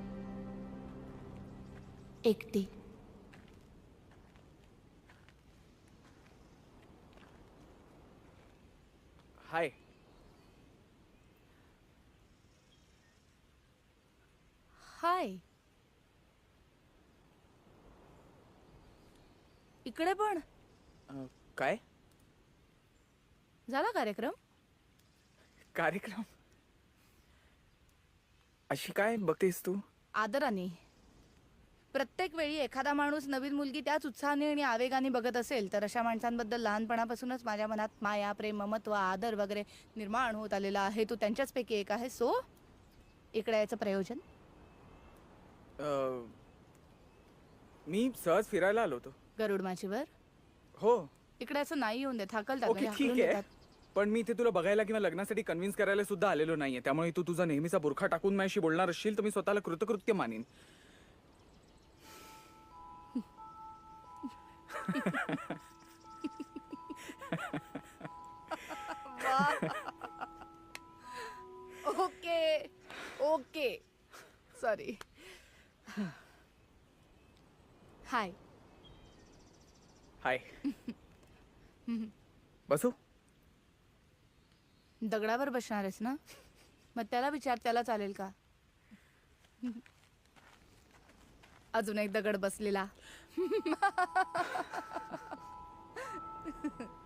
एकटी. हाय. हाय. इकडे पण काय झाला कार्यक्रम? कार्यक्रम? अशी काय बघतेस तू? आदराने. प्रत्येक वेळी एखादा माणूस नवीन मुलगी त्याच उत्साहाने आणि आवेगाने बघत असेल तर अशा माणसांबद्दल लहानपणापासूनच माझ्या मनात माया, प्रेम, ममत्व, आदर वगैरे निर्माण होत आलेला आहे. तू त्यांच्याचपैकी एक आहे. सो इकडे याचं प्रयोजन? मी सहज फिरायला आलो होतो. गरुड माचीवर? हो. इकडे असं नाही येऊन देत. हाकलतात. ओके म्हणजे ठीक हाकलून आहे. देतात. पण मी इथे तुला बघायला किंवा लग्नासाठी कन्व्हिन्स करायला सुद्धा आलेलो नाहीये. त्यामुळे तू तुझा नेहमीचा बुरखा टाकून माझ्याशी बोलणार असशील तर मी स्वतःला कृतकृत्य मानीन. Okay okay sorry. Hi. Hi. बसू? दगडावर बसणार आहेस ना? मग त्याला विचार, त्याला चालेल का? अजून एक दगड बसलेला.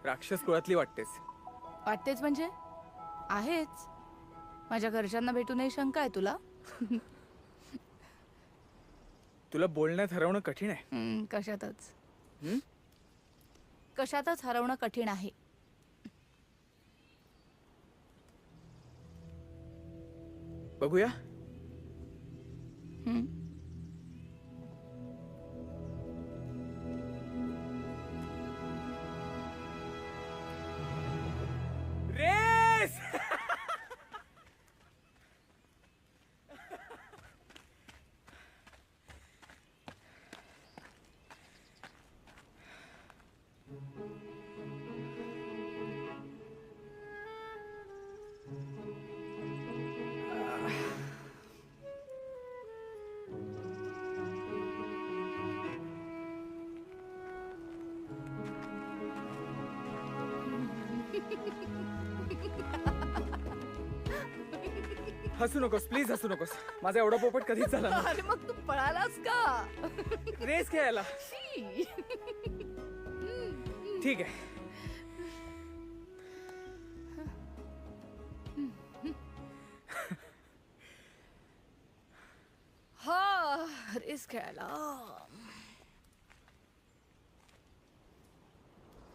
राक्षस कुळातली वाटतेस. वाटतेच म्हणजे आहेच. माझ्या घरच्यांना भेटूनही शंका आहे तुला? तुला बोलण्यात हरवणं कठीण आहे. कशातच. कशातच हरवणं कठीण आहे. बघूया. रेस. हसू नकोस प्लीज, हसू नकोस. माझा एवढा पोपट कधीच झाला नाही. अरे मग तू पळालास का? रेस खेळायला. शी. ठीक आहे. हा रेस खेळायला.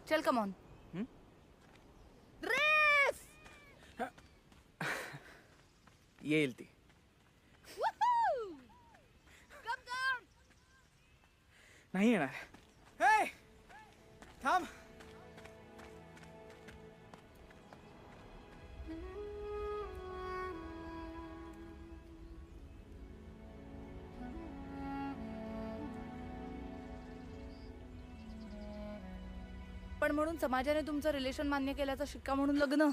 चल कम ऑन. रेस. येईल ती. नाही येणार. हे! थांब. पण म्हणून समाजाने तुमचं रिलेशन मान्य केल्याचा शिक्का म्हणून लग्न?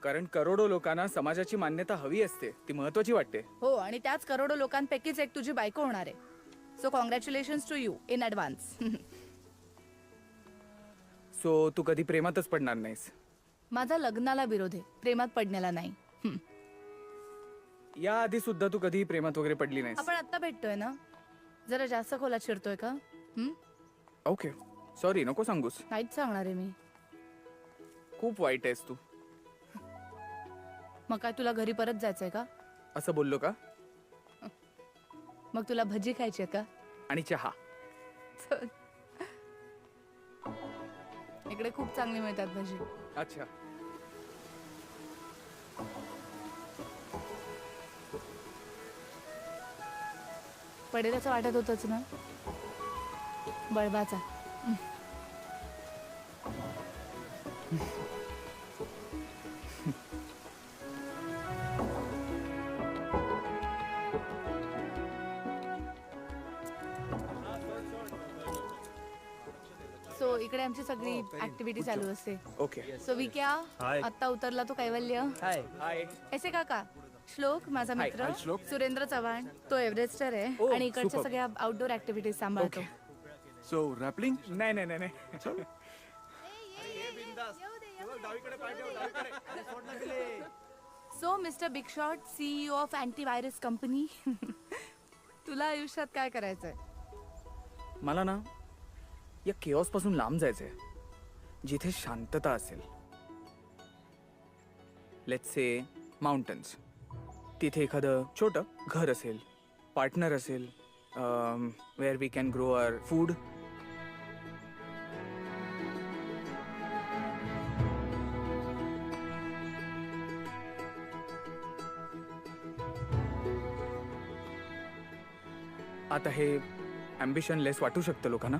कारण करोडो लोकांना समाजाची मान्यता हवी असते, ती महत्वाची वाटते. हो, आणि त्याच करोडो लोकांपैकीच एक तुझी बायको होणार आहे. So congratulations to you in advance. So तू कधी प्रेमातच पडणार नाहीस? माझा लग्नाला विरोध आहे, प्रेमात पडण्याला नाही. या आधी सुद्धा तू कधी प्रेमात वगैरे पडली नाहीस? आपण आता भेटतोय ना, जरा जास्त खोलात शिरतोय का? ओके, सॉरी, नको सांगूस. नाहीच सांगणार आहे मी. खूप वाईट आहेस तू. मग काय तुला घरी परत जायचंय का? असं बोललो का? मग तुला भजी खायची आहे का? आणि चहा. चल. इकडे खूप चांगली मिळतात भजी. अच्छा. पडेल असं वाटत होतच ना, बळबाचा. सो इकडे आमची सगळी ऍक्टिव्हिटी चालू असते. ओके. सो विक्या आता उतरला तो कैवल्य. हाय. ऐसे काका. श्लोक माझा हाय, मित्र. हाय, श्लोक. सुरेंद्र चव्हाण तो एव्हरेस्टर आहे ओ, आणि इकडच्या superb. सगळ्या आउटडोर ऍक्टिव्हिटीज सांभाळतो. So rappelling? नाही नाही नाही नाही. So mister big shot, CEO of antivirus company. तुला आयुष्यात काय करायचंय? मला ना या केऑस पासून लांब जायचंय, जिथे शांतता असेल. Let's say mountains. तिथे एखादं छोटं घर असेल, पार्टनर असेल, where we can grow our food. आता हे ॲम्बिशन लेस वाटू शकतं लोकांना,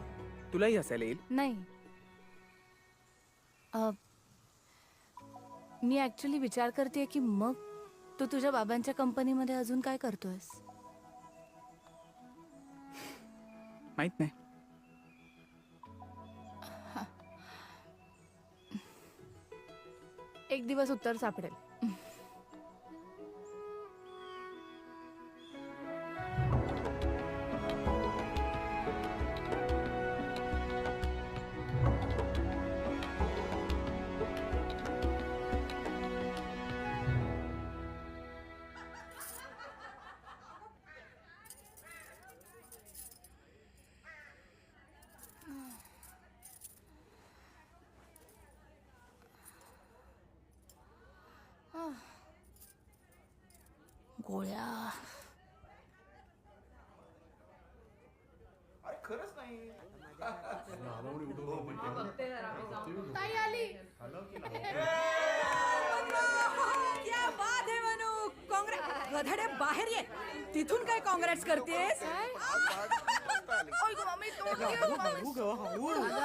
तुलाही असायला येईल. नाही, मी ऍक्च्युली विचार करते की मग तू तुझ्या बाबांच्या कंपनीमध्ये अजून काय करतोयस? माहित नाही. एक दिवस उत्तर सापडेल. गोळ्या. ताई आली. क्या बात है मनू. काँग्रेस गधडे बाहेर ये. तिथून काय काँग्रेस करतेस?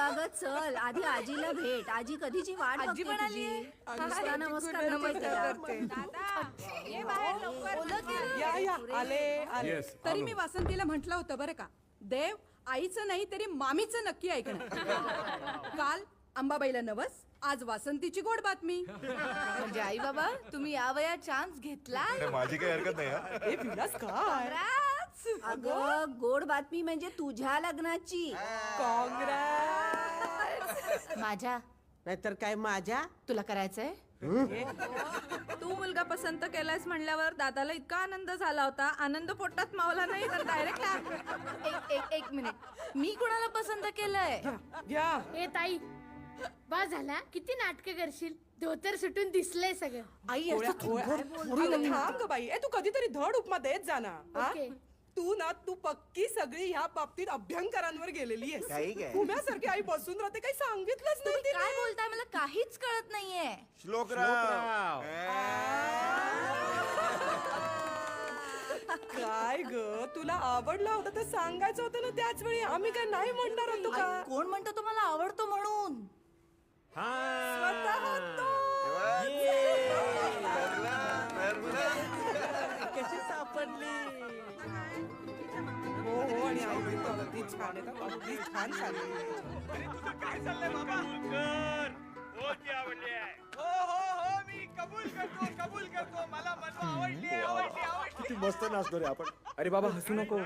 अगं चल, आधी आजीला भेट. आजी कधीची वाट आजी बघते पण आली. तुझी. नमस्कार करते. ये बाहेर लवकर. या आले. तरी मी वासंतीला म्हटलं होतं बरं का, देव आईचं नाही तरी मामीचं नक्की ऐकणार. काल अंबाबाईला नवस, आज वासंतीची गोड बातमी. म्हणजे आई बाबा तुम्ही या वयात चान्स घेतला. माझी काही हरकत नाही. हे विलास काय? अगं गोड बातमी म्हणजे तुझ्या लग्नाची. काँग्रेस. माझ्या नाहीतर काय माझ्या? तुला करायचंय? तू मुलगा पसंत केलायस म्हणल्यावर दादाला इतका आनंद झाला होता, आनंद पोटात मावला नाही तर डायरेक्ट एक मिनिट, मी कुणाला पसंत केलंय? घ्या. ए ताई, बा झाला किती नाटकं करशील? धोतर सुटून दिसलंय सगळं. आई थांब ग बाई, तू कधीतरी धड उपमा देत जा ना. ओके. तू पक्की सगळी ह्या बाबतीत अभ्यंकरांवर गेलेली आहेस. काही काय? उम्यासारखी आई बसून राहते, काही सांगितलंच नाही तुम्ही तिने. काय बोलताय मला काहीच कळत नाहीये. श्लोकराव काय ग, तुला आवडलं होतं तर सांगायचं होतं ना त्याच वेळी. आम्ही काय नाही म्हणणार होतो का? आई, कोण म्हणतो तुम्हाला आवडतो म्हणून? स्वतः तो. कशी सापडली? हो हो, आणि आई वडील तर अगदी छान आहेत हं, अगदी छान किती मस्त नाचतो रे आपण. अरे बाबा हसू नको.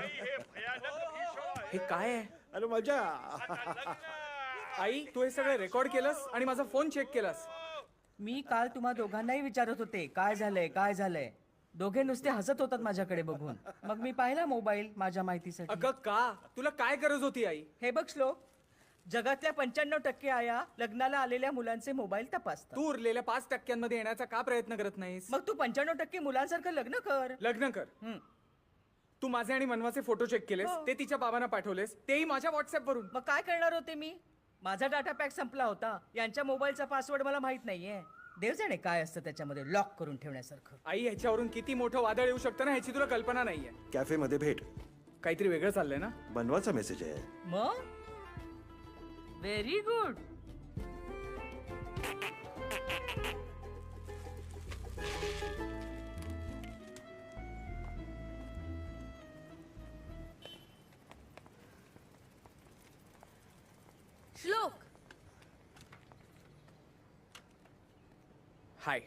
हे काय आहे? अरे मजा. आई तू हे सगळं रेकॉर्ड केलंस आणि माझा फोन चेक केलास. मी काल तुम्हा दोघांनाही विचारत होते काय झालंय काय झालंय. दोघे नुसते हसत होतात माझ्याकडे बघून. मग मी पाहिला मोबाईल माझ्या माहितीसाठी. अगं का? तुला काय गरज होती आई? हे बघ श्लोक, जगातल्या 95% आया लग्नाला आलेल्या मुलांचे मोबाईल तपासतात. तू उरलेल्या 5% येण्याचा का प्रयत्न करत नाहीस? मग तू 95% मुलांसारखं लग्न कर. लग्न कर. तू माझे आणि मनवाचे फोटो चेक केलेस, ते तिच्या बाबांना पाठवलेस, तेही माझ्या व्हॉट्सअप वरून. मग काय करणार होते मी? माझा डाटा पॅक संपला होता. यांच्या मोबाईलचा पासवर्ड मला माहित नाहीये. देव जाणे काय असतं त्याच्यामध्ये लॉक करून ठेवण्यासारखं. आई ह्याच्यावरून किती मोठं वादळ येऊ शकतं ना ह्याची तुला कल्पना नाहीये. कॅफेमध्ये भेट. काहीतरी वेगळं चाललंय ना? बनवाचा मेसेज आहे. मग व्हेरी गुड. श्लोक, हाय.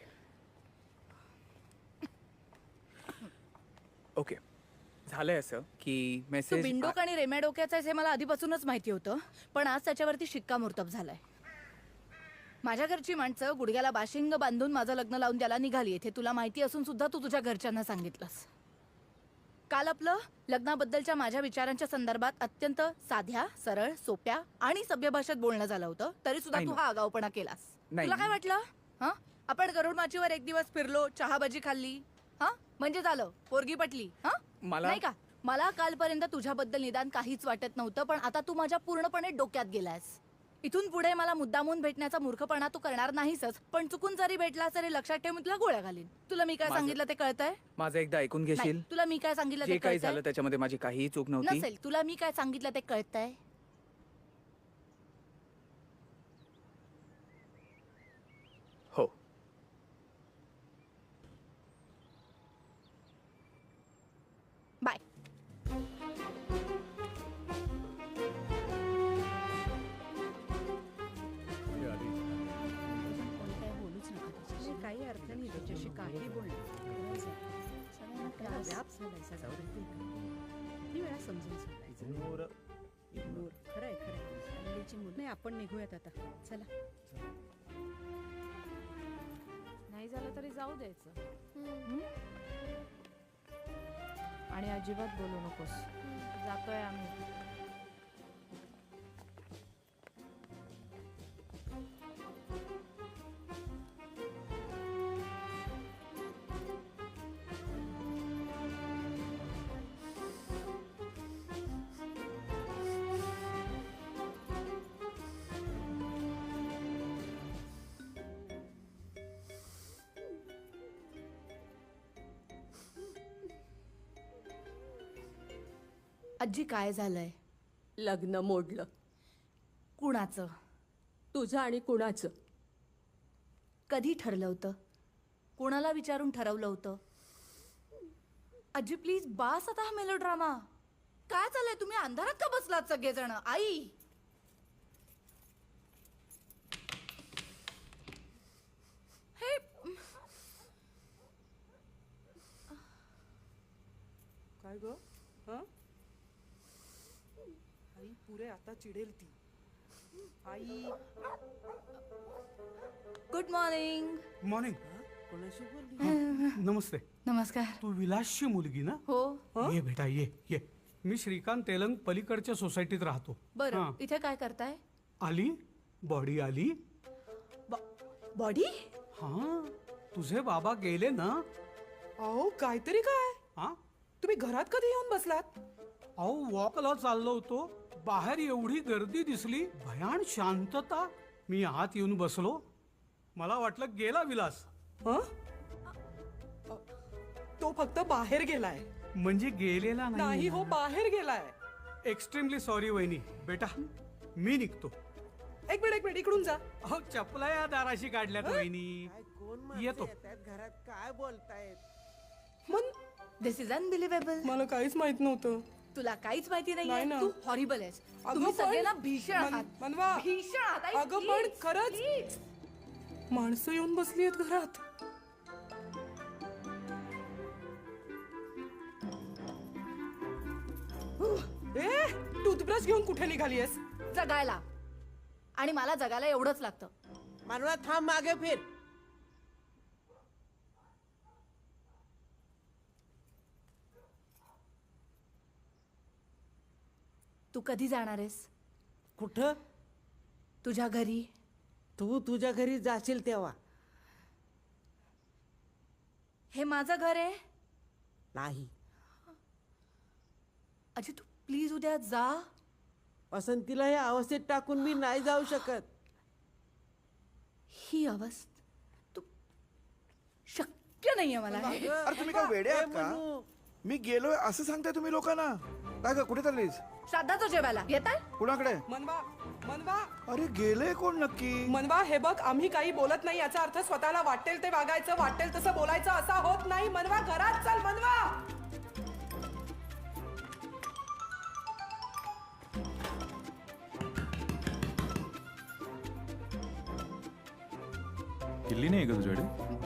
ओके, झालंय असं की तू मेसेज. बिंडोक आणि रेम्या डोक्याचा हे मला आधीपासूनच माहिती होतं, पण आज त्याच्यावरती शिक्कामोर्तब झालाय. माझ्या घरची माणसं गुडघ्याला बाशिंग बांधून माझं लग्न लावून द्यायला निघाली. हे तुला माहिती असून सुद्धा तू तुझ्या घरच्यांना सांगितलंस. काल आपलं लग्नाबद्दलच्या माझ्या विचारांच्या संदर्भात अत्यंत साध्या, सरळ, सोप्या आणि सभ्य भाषेत बोलणं झालं होतं, तरी सुद्धा I तू know. हा आगाऊपणा केलास. नाही. तुला काय वाटलं? हा, आपण गरुड माचीवर एक दिवस फिरलो, चहाबाजी खाल्ली, हा म्हणजे झालं, पोरगी पटली. हा नाही का? मला कालपर्यंत तुझ्याबद्दल निदान काहीच वाटत नव्हतं, पण आता तू माझ्या पूर्णपणे डोक्यात गेलास. इथून पुढे मला मुद्दामून भेटण्याचा मूर्खपणा तू करणार नाहीसच, पण चुकून जरी भेटला तरी लक्षात ठेव मी तुला गोळ्या घालीन. तुला मी काय सांगितलं ते कळतंय? माझं एकदा ऐकून घेशील? नाही, तुला मी काय सांगितलं जे ते काही कळतंय? झालं त्याच्यामध्ये माझी काहीही चूक नव्हती. नसेल, तुला मी काय सांगितलं ते कळतंय? हो. बाय. काही अर्थ नाही त्याच्याशी काही वेळा समजून सांगायचं. खरंय नाही, आपण निघूयात आता. चला. नाही झालं तरी जाऊ द्यायचं. आणि अजिबात बोलू नकोस. जातोय आम्ही. आजी काय झालंय? लग्न मोडलं. कुणाचं? तुझं आणि कुणाचं? कधी ठरलं होतं? कोणाला विचारून ठरवलं होतं? आजी प्लीज बास आता हा मेलोड्रामा. काय चाललंय? तुम्ही अंधारात का बसलात सगळेजण? आई हे काय ग? आई पुरे आता चिडेल ती. Good morning. मॉर्निंग. नमस्ते. नमस्कार. तू विलासची मुलगी ना? हो. ये बेटा ये. मी श्रीकांत तेलंग पलीकडच्या सोसायटीत राहतो. बरं, हां. इथे काय करताय? आली बॉडी आली. बॉडी हा तुझे बाबा गेले ना? अहो काहीतरी काय हा तुम्ही घरात कधी येऊन बसलात? अहो वॉकला चाललो होतो, बाहेर एवढी गर्दी दिसली, भयान शांतता. मी आत येऊन बसलो, मला वाटलं गेला विलास. तो फक्त बाहेर गेलाय. म्हणजे गेलेला नाही हो, बाहेर गेलाय. एक्स्ट्रीमली सॉरी वहिनी. बेटा मी निघतो. एक मिनिट इकडून जा. अहो चपला या दाराशी काढल्यात वहिनी. येतो. घरात काय बोलतायत? दिस इज अनबिलिव्हेबल. मला काहीच माहित नव्हतं. तुला काहीच माहिती नाही नाहीये. ना. तू हॉरिबल आहेस. अगं तुम्ही पण- सगळे ना भीषण आहात. मनवा. भीषण आहात. आई, अगं पण please, खरंच please. माणसं येऊन बसली आहेत घरात. टूथब्रश घेऊन कुठे निघालीयस? जगायला. आणि मला जगायला एवढंच लागतं. मानवा थांब, मागे फिर. तू कधी जाणार आहेस? कुठं? तुझ्या घरी. तू तुझ्या घरी जाशील तेव्हा. हे माझं घर आहे. नाही. अजय तू प्लीज उद्या जा. वसंतीला या अवस्थेत टाकून मी नाही जाऊ शकत. ही अवस्था तू शक्य नाहीये मला हे. अरे तुम्ही काय वेडे आहात का? मी गेलोय असं सांगताय तुम्ही लोकांना? काय ग कुठे चाललीस? श्राद्धाचं जेवायला येताय? कुणाकडे? मनवा अरे गेले कोण नक्की? मनवा हे बघ, आम्ही काही बोलत नाही याचा अर्थ स्वतःला वाटेल ते वागायचं, वाटेल तसं बोलायचं असा होत नाही. मनवा घरात चल. मनवा. किल्ली नाही का तुझ्याकडे?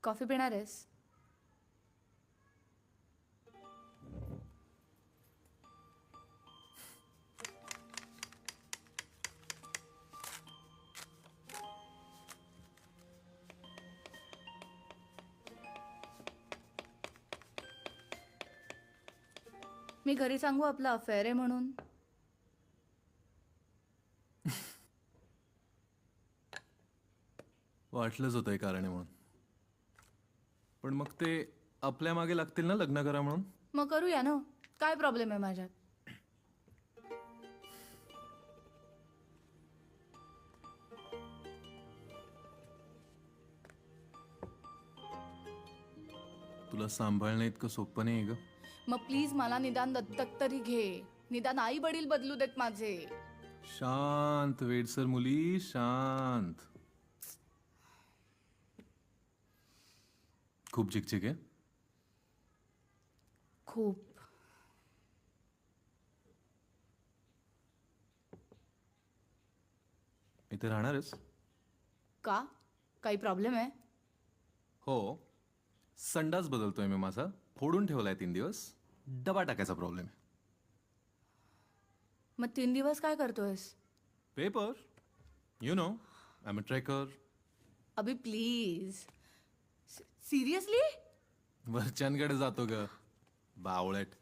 कॉफी पिणार आहेस? मी घरी सांगू आपलं अफेअर आहे म्हणून? वाटलंच होतं कारण आहे म्हणून. पण मग ते आपल्या मागे लागतील ना लग्न करा म्हणून? मग करूया ना. काय प्रॉब्लेम आहे माझ्यात? तुला सांभाळणं इतकं सोपं नाही ग. मग प्लीज मला निदान दत्तक तरी घे. निदान आई वडील बदलू देत माझे. शांत वेडसर मुली, शांत. खूप चिकचिक आहे. खूप. इथे राहणारच? का? काही प्रॉब्लेम आहे? हो. संडास बदलतोय मी माझा. फोडून ठेवलाय 3 दिवस. डबा टाकायचा प्रॉब्लेम आहे. मग 3 दिवस काय करतोयस? Paper. You know, I am a trekker. Abhi please. Seriously? वरच्यांकडे जातो ग, बावळट.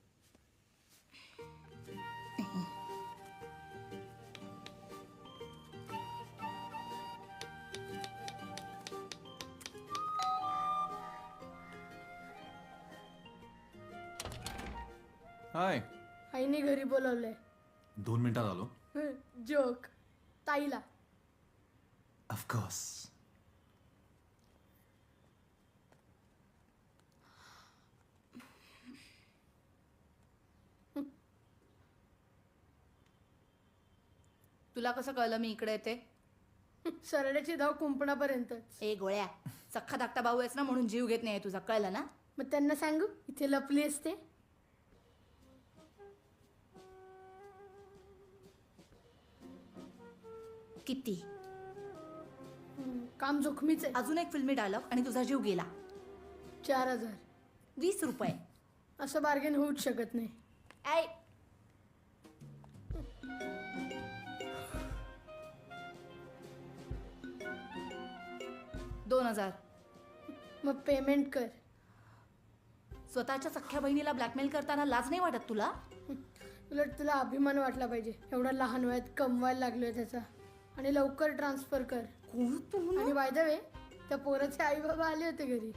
हाय. आईने घरी बोलवलंय. 2 मिनिटात आलो. जोक. ताईला. ऑफकोर्स. तुला कसं कळलं मी इकडे येते? सरड्याची धाव कुंपणापर्यंत. ए गोळ्या, सख्खा धाकटा भाऊ आहेस ना म्हणून जीव घेत नाही तुझा, कळलं ना? मग त्यांना सांगू इथे लपली असते. किती? काम जोखमीच आहे. अजून एक फिल्मी डायलॉग आणि तुझा जीव गेला. 4000. 20 रुपये. असं बार्गेन होऊच शकत नाही. ऐ, 2000. मग पेमेंट कर. स्वतःच्या सख्ख्या बहिणीला ब्लॅकमेल करताना लाज नाही वाटत तुला? उलट तुला अभिमान वाटला पाहिजे. एवढा लहान वयात कमवायला लागलोय त्याचा. आणि लवकर ट्रान्सफर कर. आणि बाय द वे, त्या पोराचे आई बाबा आले होते घरी.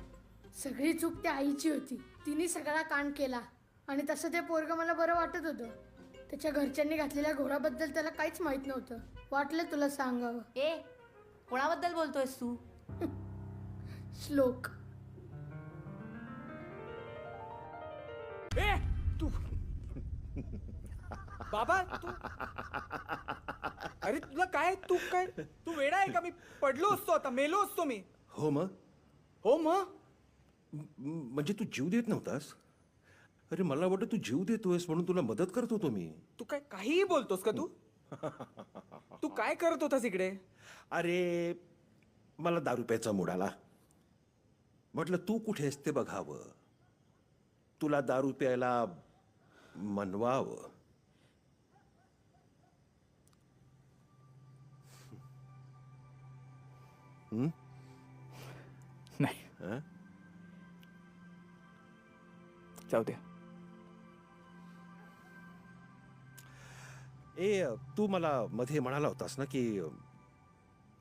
सगळी चूक त्या आईची होती. तिने सगळा कांड केला. आणि तसं ते पोरगं मला बरं वाटत होतं. त्याच्या घरच्यांनी घातलेल्या घोराबद्दल त्याला काहीच माहित नव्हतं. वाटलं तुला सांगावं. ए, कोणाबद्दल बोलतोयस तू? श्लोक. ए तू बाबा तू, अरे तुला काय, तू काय, तू वेडा आहे का? मी पडलो असतो, आता मेलो असतो मी. हो मग? हो मग? म्हणजे तू जीव देत नव्हतास? अरे मला वाटतं तू जीव देतोयस म्हणून तुला मदत करत होतो मी. तू काय काहीही बोलतोस का तू? तू काय करत होतास इकडे? अरे मला दारू प्यायचा मूड आला. म्हटलं तू कुठे आहेस ते बघावं, तुला दारू प्यायला मनवावं. नाही, जाऊ दे. तू मला मध्ये म्हणाला होतास ना की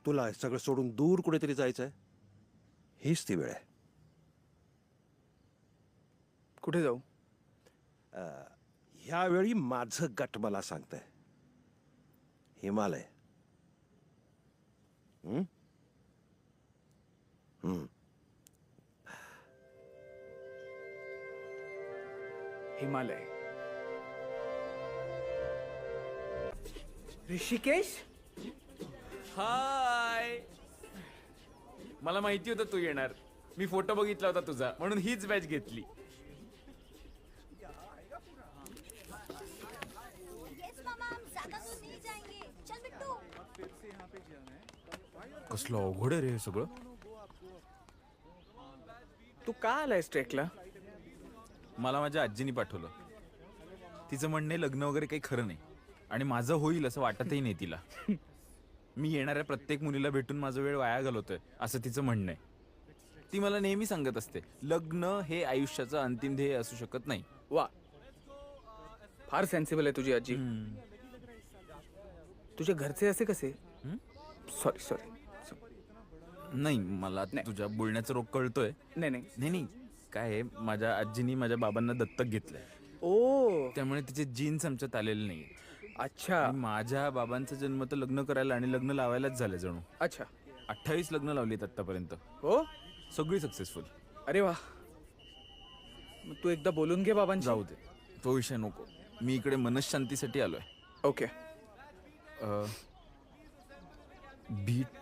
तुला सगळं सोडून दूर कुठेतरी जायचंय. हीच ती वेळ आहे. कुठे जाऊ? ह्यावेळी माझं गट मला सांगतंय हिमालय. हिमालय. ऋषिकेश, हाय. मला माहिती होतं तू येणार. मी फोटो बघितला होता तुझा, म्हणून हीच बॅच घेतली. कसलं अवघड आहे रे हे सगळं. तू का आलायस ट्रेकला? मला माझ्या आजीनी पाठवलं. तिचं म्हणणे लग्न वगैरे काही खरं नाही आणि माझं होईल असं वाटतही नाही तिला. मी येणाऱ्या प्रत्येक मुलीला भेटून माझा वेळ वाया घालवतोय असं तिचं म्हणणं आहे. ती मला नेहमी सांगत असते लग्न हे आयुष्याचं अंतिम ध्येय असू शकत नाही. वा, फार सेन्सिबल आहे तुझी आजी. तुझे घरचे असे कसे? सॉरी. नाही, मला तुझ्या बोलण्याचा रोग कळतोय. नाही, काय आहे, माझ्या आजीनी माझ्या बाबांना दत्तक घेतलंय. ओ, त्यामुळे तिचे जीन्स आमच्यात आलेले नाही. अच्छा. माझ्या बाबांचा जन्म तर लग्न करायला आणि लग्न लावायलाच झालं जणू. अच्छा. 28 लग्न लावलीत आतापर्यंत. हो, सगळी सक्सेसफुल. अरे वा. मग तू एकदा बोलून घे बाबांशी. जाऊ दे, तो विषय नको. मी इकडे मनशांतीसाठी आलोय. ओके. बीट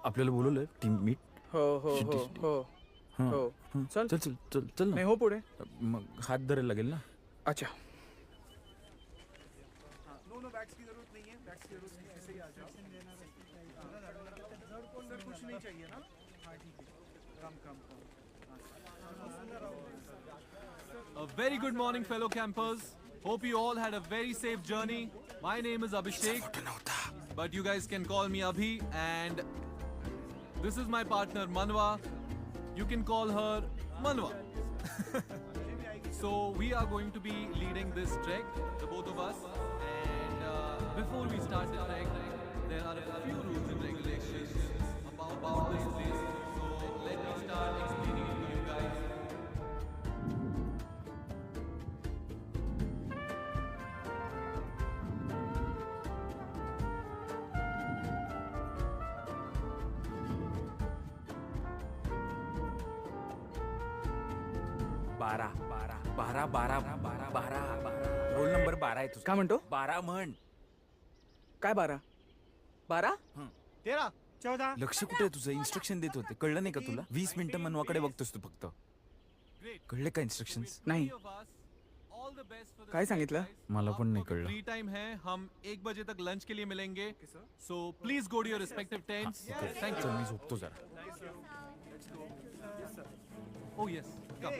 आपल्याला बोलवलंय टीम मीट. हो. चल चल चल चल चल नाही हो पुढे. मग हात धरायला लागेल ना. अच्छा. A very good morning, fellow campers. Hope you all had a very safe journey. My name is Abhishek, but you guys can call me Abhi, and this is my partner Manwa. You can call her Manwa. So we are going to be leading this trek, the both of us. And before we start the trek, there are a few rules and regulations about this place. So let me start explaining it to you guys. बारा roll number 12 आहे तुझा. काय म्हणतो? 12 म्हण. काय 12 13 14 लक्ष कुठे आहे तुझं? इन्स्ट्रक्शन देत होते, कळलं नाही का तुला? 20 मिनिटं मनवाकडे बघतोस तू फक्त. कळले का इन्स्ट्रक्शन्स? नाही. काय सांगितलं? मला पण नाही कळलं. फ्री टाइम है, हम 1 बजे तक लंच के लिए मिलेंगे, so please go to your respective tents. Thank चल मी झोपतो जरा. यू. ओह यस, कम.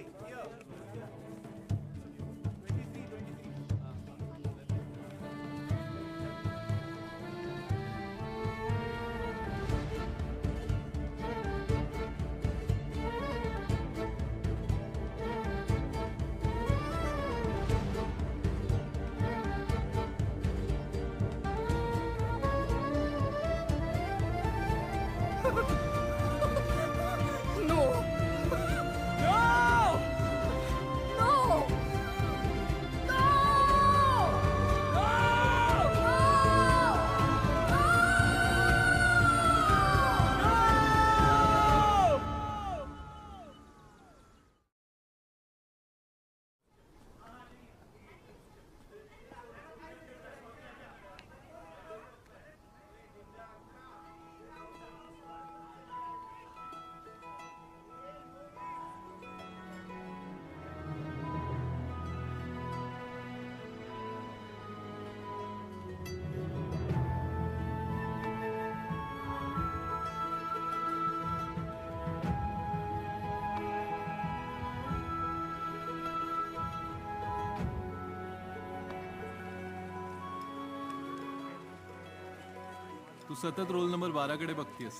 तू सतत रोल नंबर 12 कडे बघतीयस.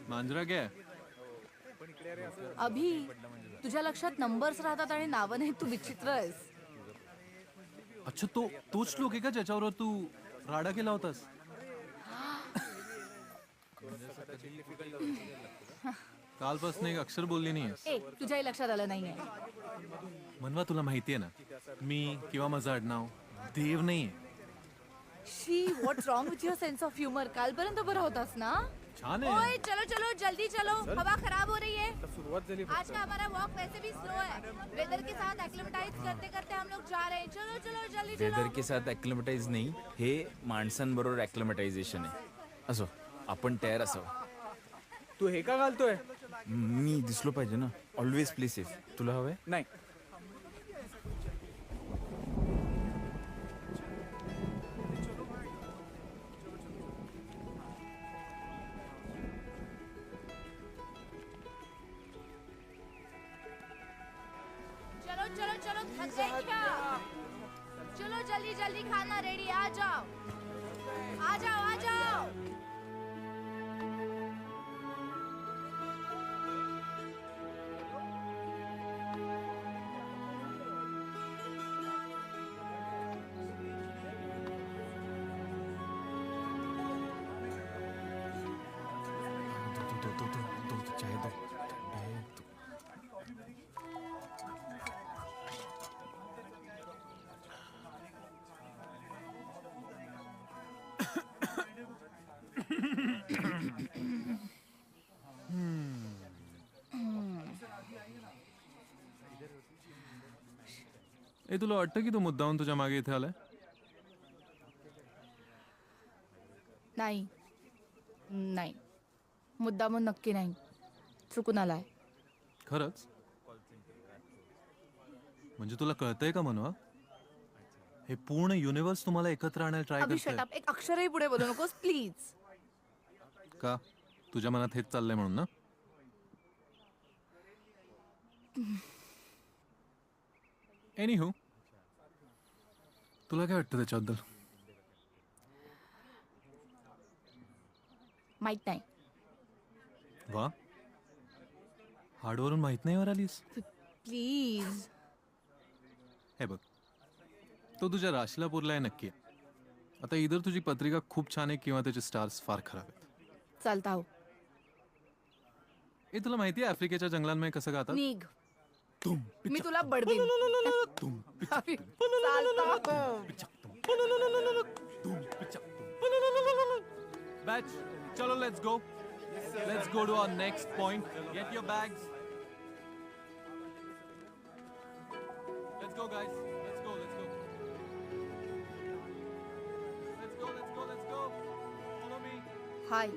मांजरा काय? अभि, तुझ्या लक्षात नंबर्स राहतात आणि नावं नाही, तू विचित्र आहेस. अच्छा, तोच श्लोक आहे का ज्याच्यावर तू राडा केला होतास? कालपासून एक अक्षर बोलली नाहीयेस. ए, तुझ्याही लक्षात आलं नाहीये. मनवा, तुला माहितीये ना, मी किंवा माझं आडनाव देव नाहीये. शी, what's wrong with your sense of humour? कालपर्यंत बरं होतास ना? छान आहे. ओए, चलो चलो जल्दी चलो, हवा खराब हो रही है. सुरुवात झाली. आज का हमारा वॉक वैसे भी स्लो है. वेदर के साथ एक्लिमेटाइज करते करते हम लोग जा रहे हैं. चलो चलो जल्दी चलो. वेदर के साथ ॲक्लिमेटाइज नाही, हे माणसांबरोबर ॲक्लिमेटायझेशन आहे. असो, आपण तयार असावं. तू हे का घालतोय? मी दिसलो पाहिजे ना. Always play safe. तुला हवंय? नाही. चलो चलो चलो, थक गए क्या? चलो जल्दी जल्दी, खाना रेडी. आ जाओ आ जाओ आ जाओ. चाय दो. ए, तुला वाटतं की तो मुद्दाहून तुझ्या मागे इथे आलाय? नाही नाही, मुद्दामून नक्की नाही. चुकून आलाय. खरंच? म्हणजे तुला कळतंय का मनवा? हे पूर्ण युनिव्हर्स तुम्हाला एकत्र आणायला ट्राय अभि, करतंय. Shut up. एक अक्षरही पुढे बोलू नकोस प्लीज. का? तुझ्या मनात हेच चाललंय म्हणून ना? एनीहू, तुला काय वाटतं त्याच्याबद्दल? माहित नाही. वा, हार्डवरून माहित नाही वर आलीस. प्लीज. हे बघ, तो तुझ्या राशीला पुरलाय नक्की. आता इधर तुझी पत्रिका खूप छान आहे किंवा त्याचे स्टार्स फार खराब आहेत. चालता हो. हे तुला माहिती आहे आफ्रिकेच्या जंगलांमध्ये कसं गातात? निघ. मी तुला बडवीन. अभि, चालता हो. Batch, chalo, let's go. Let's go to our next point. Get your bags. Let's go, guys. Let's go. Let's go. Let's go. हाय.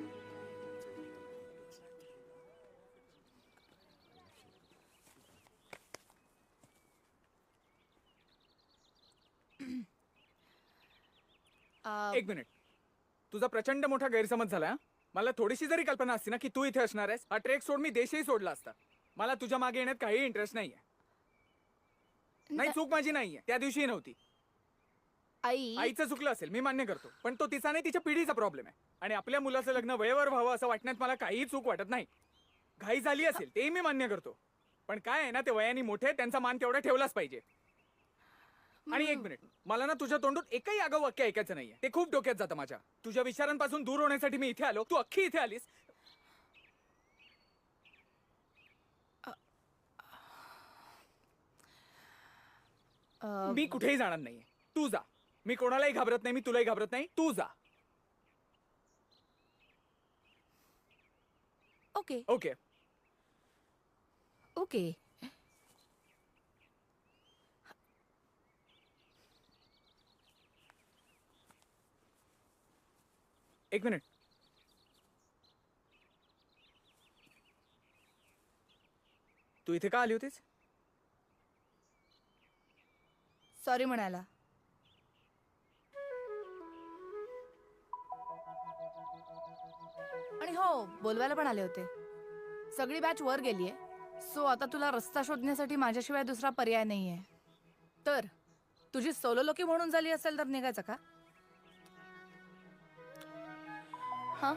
एक मिनिट. तुझा प्रचंड मोठा गैरसमज झाला. मला थोडीशी जरी कल्पना असती ना की तू इथे असणार आहेस, हा ट्रेक सोड मी देशही सोडला असता. मला तुझ्या मागे येण्यात काही इंटरेस्ट नाहीये. नाही, चूक माझी नाहीये, त्या दिवशी नव्हती. आईचं चुकलं असेल, मी मान्य करतो, पण तो तिचा नाही, तिच्या पिढीचा प्रॉब्लेम आहे. आणि आपल्या मुलाचं लग्न वेळेवर व्हावं असं वाटण्यात मला काहीही चूक वाटत नाही. घाई झाली असेल तेही मी मान्य करतो, पण काय आहे ना, ते वयाने मोठे, त्यांचा मान तेवढा ठेवलाच पाहिजे. आणि एक मिनिट, मला ना तुझ्या तोंडून एकही आगाऊ वाक्य ऐकायचं नाहीये. ते खूप डोक्यात जातं माझ्या. तुझ्या विचारांपासून दूर होण्यासाठी मी इथे आलो, तू अख्खी इथे आलीस. मी कुठेही जाणार नाहीये, तू जा. मी कोणालाही घाबरत नाही, मी तुलाही घाबरत नाही, तू जा. Okay okay. ओके. एक मिनिट. तू इथे का आली होतीस? सॉरी म्हणायला. आणि हो, बोलवायला पण आले होते. सगळी बॅच वर गेलीये, सो आता तुला रस्ता शोधण्यासाठी माझ्याशिवाय दुसरा पर्याय नाहीये. तर तुझी सोलो लोकी म्हणून झाली असेल तर निघायचं का? हा.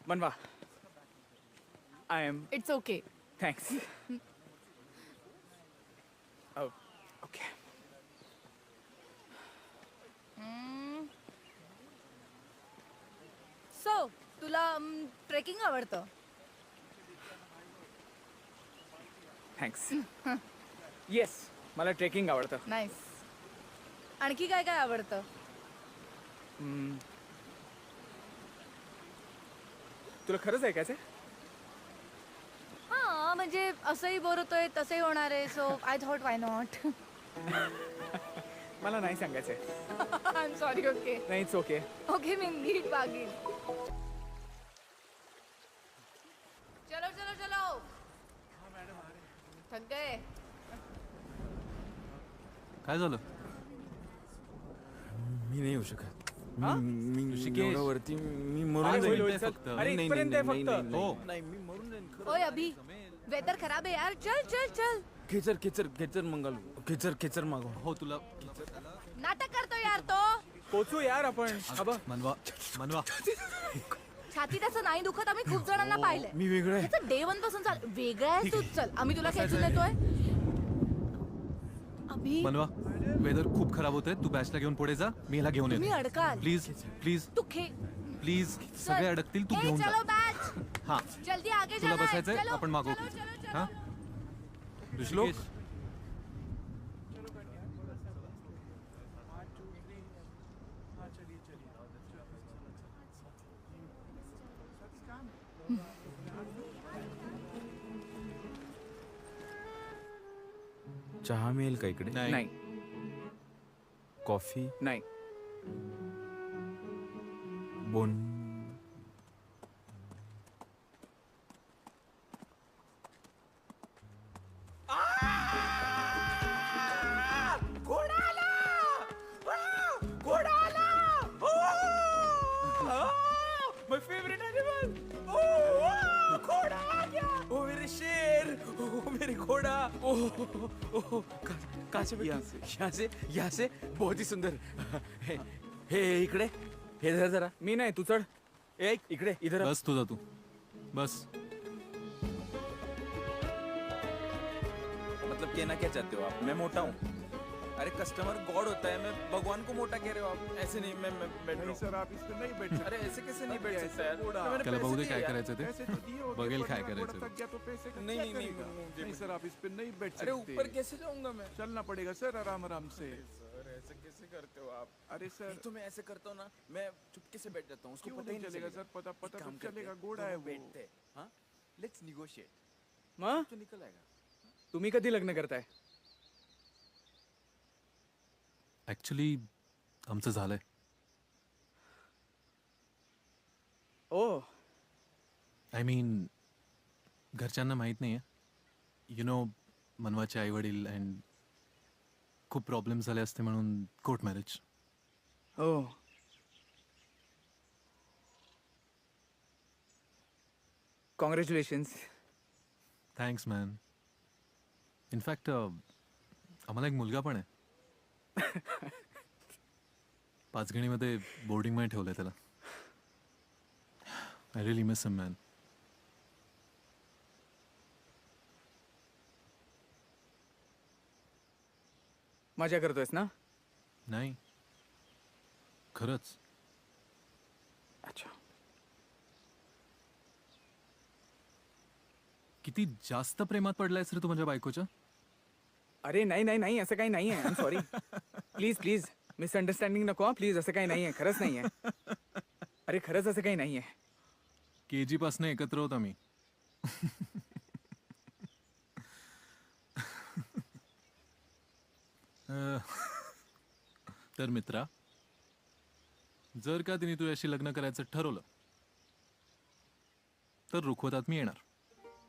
Manva, I am. It's okay. Thanks. Okay. So तुला ट्रेकिंग आवडतं? थँक्स. येस, मला ट्रेकिंग आवडतं. नाईस. आणखी काय काय आवडतं? तुला खरंच ऐकायचंय? हा, म्हणजे असंही बोर होतोय, तसंही होणार आहे, so I thought why not. मला नाही सांगायचंय. I am sorry. ओके. नाही, इट्स ओके. ओके, मी नीट वागेन. चलो चलो चलो. थक गए. काय झालं? मी नाही येऊ शकत. हा? मी ऋषिकेश. एवढं वरती मी काय मरून होईल जाईन. चल. फक्त. अरे, नाही, नाही, इथपर्यंत आहे नाही, फक्त. नाही, नाही, हो. नाही, मी मरून जाईन खरं. ओय अभी, वेदर खराब है यार. चल चल चल. खेचर खेचर खेचर मंगालो. खेचर खेचर मागव. हो, तुला नाटक करतो यार तो. पोचू यार आपण. मनवा मनवा. छाती त्याचं नाही दुखत. आम्ही खूप जणांना पाहिलंय. मी वेगळं आहे. त्याचं डे 1 पासून चाल. वेगळं आहे तू. चल, आम्ही तुला खेचून देतोय. अभी मनवा, वेदर खूप खराब होतंय. तू बॅचला घेऊन पुढे जा, मी ह्याला घेऊन तुम्ही येतो. अडकाल. प्लीज प्लीज तू प्लीज, सगळे अडकतील, तू घेऊन चलो जा. बैच. हा, जल्दी आगे तुला जाना है. बसायचंय, चलो, आपण मागवू. चलो, चलो, चलो. हा, ऋषिकेश. चहा मिळेल का इकडे? नाही. कॉफी? नाही. बोन? My favorite animal. घोड़ा आ गया. ओ मेरे शेर. ओ मेरे घोड़ा. ओ कहाँ से? यहाँ से बहुत ही सुंदर. हे इकडे, हे धर जरा. मी नाही, तू चढ. इकडे, इधर. बस तुझा तू बस. मतलब कहना क्या चाहते हो आप? मैं मोटा हूँ. अरे कस्टमर गॉड होता है, मैं भगवान को मोटा कह रहे हो आप? ऐसे नहीं, मैं बैठ रहा हूँ। सर आप इस पे नहीं बैठ सकते. अरे ऐसे कैसे नहीं बैठ सकता यार? मैंने त्याला बघू दे पैसे काय दिए यार. करायचं पैसे ते तो दिए होंगे, बघेल पर काय अगर करायचं थक गया तो पैसे का नहीं, क्या नहीं, नहीं, करेगा? मुझे- नहीं सर आप इस पे नहीं बैठ अरे सकते. ऊपर कैसे जाऊंगा मैं? चलना पड़ेगा सर आराम आराम से. सर ऐसे कैसे करते हो आप? अरे सर तो मैं ऐसे करता हूँ ना, मैं चुपके से बैठ जाता हूँ, उसको क्यों पता ही नहीं नहीं चलेगा सर? पता एक पता काम तो करते चलेगा, हैं, घोड़ा है दोनों वो. बैठते हैं, हाँ? Let's negotiate. मग तो निकल आएगा. तुम्ही कधी लग्न करताय? ऍक्च्युली आमचं झालंय. ओ आय मीन घरच्यांना माहीत नाही आहे. यु नो मनवाचे आई वडील अँड खूप प्रॉब्लेम झाले असते म्हणून कोर्ट मॅरेज. हो. कॉंग्रॅच्युलेशन्स. Thanks man. इनफॅक्ट आम्हाला एक मुलगा पण आहे. पाचगणीमध्ये बोर्डिंगमध्ये ठेवलंय त्याला. I really miss him man. मजा करतोयस ना? नाही खरंच. अच्छा. किती जास्त प्रेमात पडलायस रे तू माझ्या बायकोच्या. अरे नाही नाही नाही, असं काही नाही आहे. I am sorry. Please please misunderstanding नको हा प्लीज. असं काही नाही आहे, खरंच नाही आहे. अरे खरंच असं काही नाही आहे. KG पासून एकत्र होत आम्ही. तर मित्रा, जर का तिने तुझ्याशी लग्न करायचं ठरवलं तर रुखवतात मी येणार.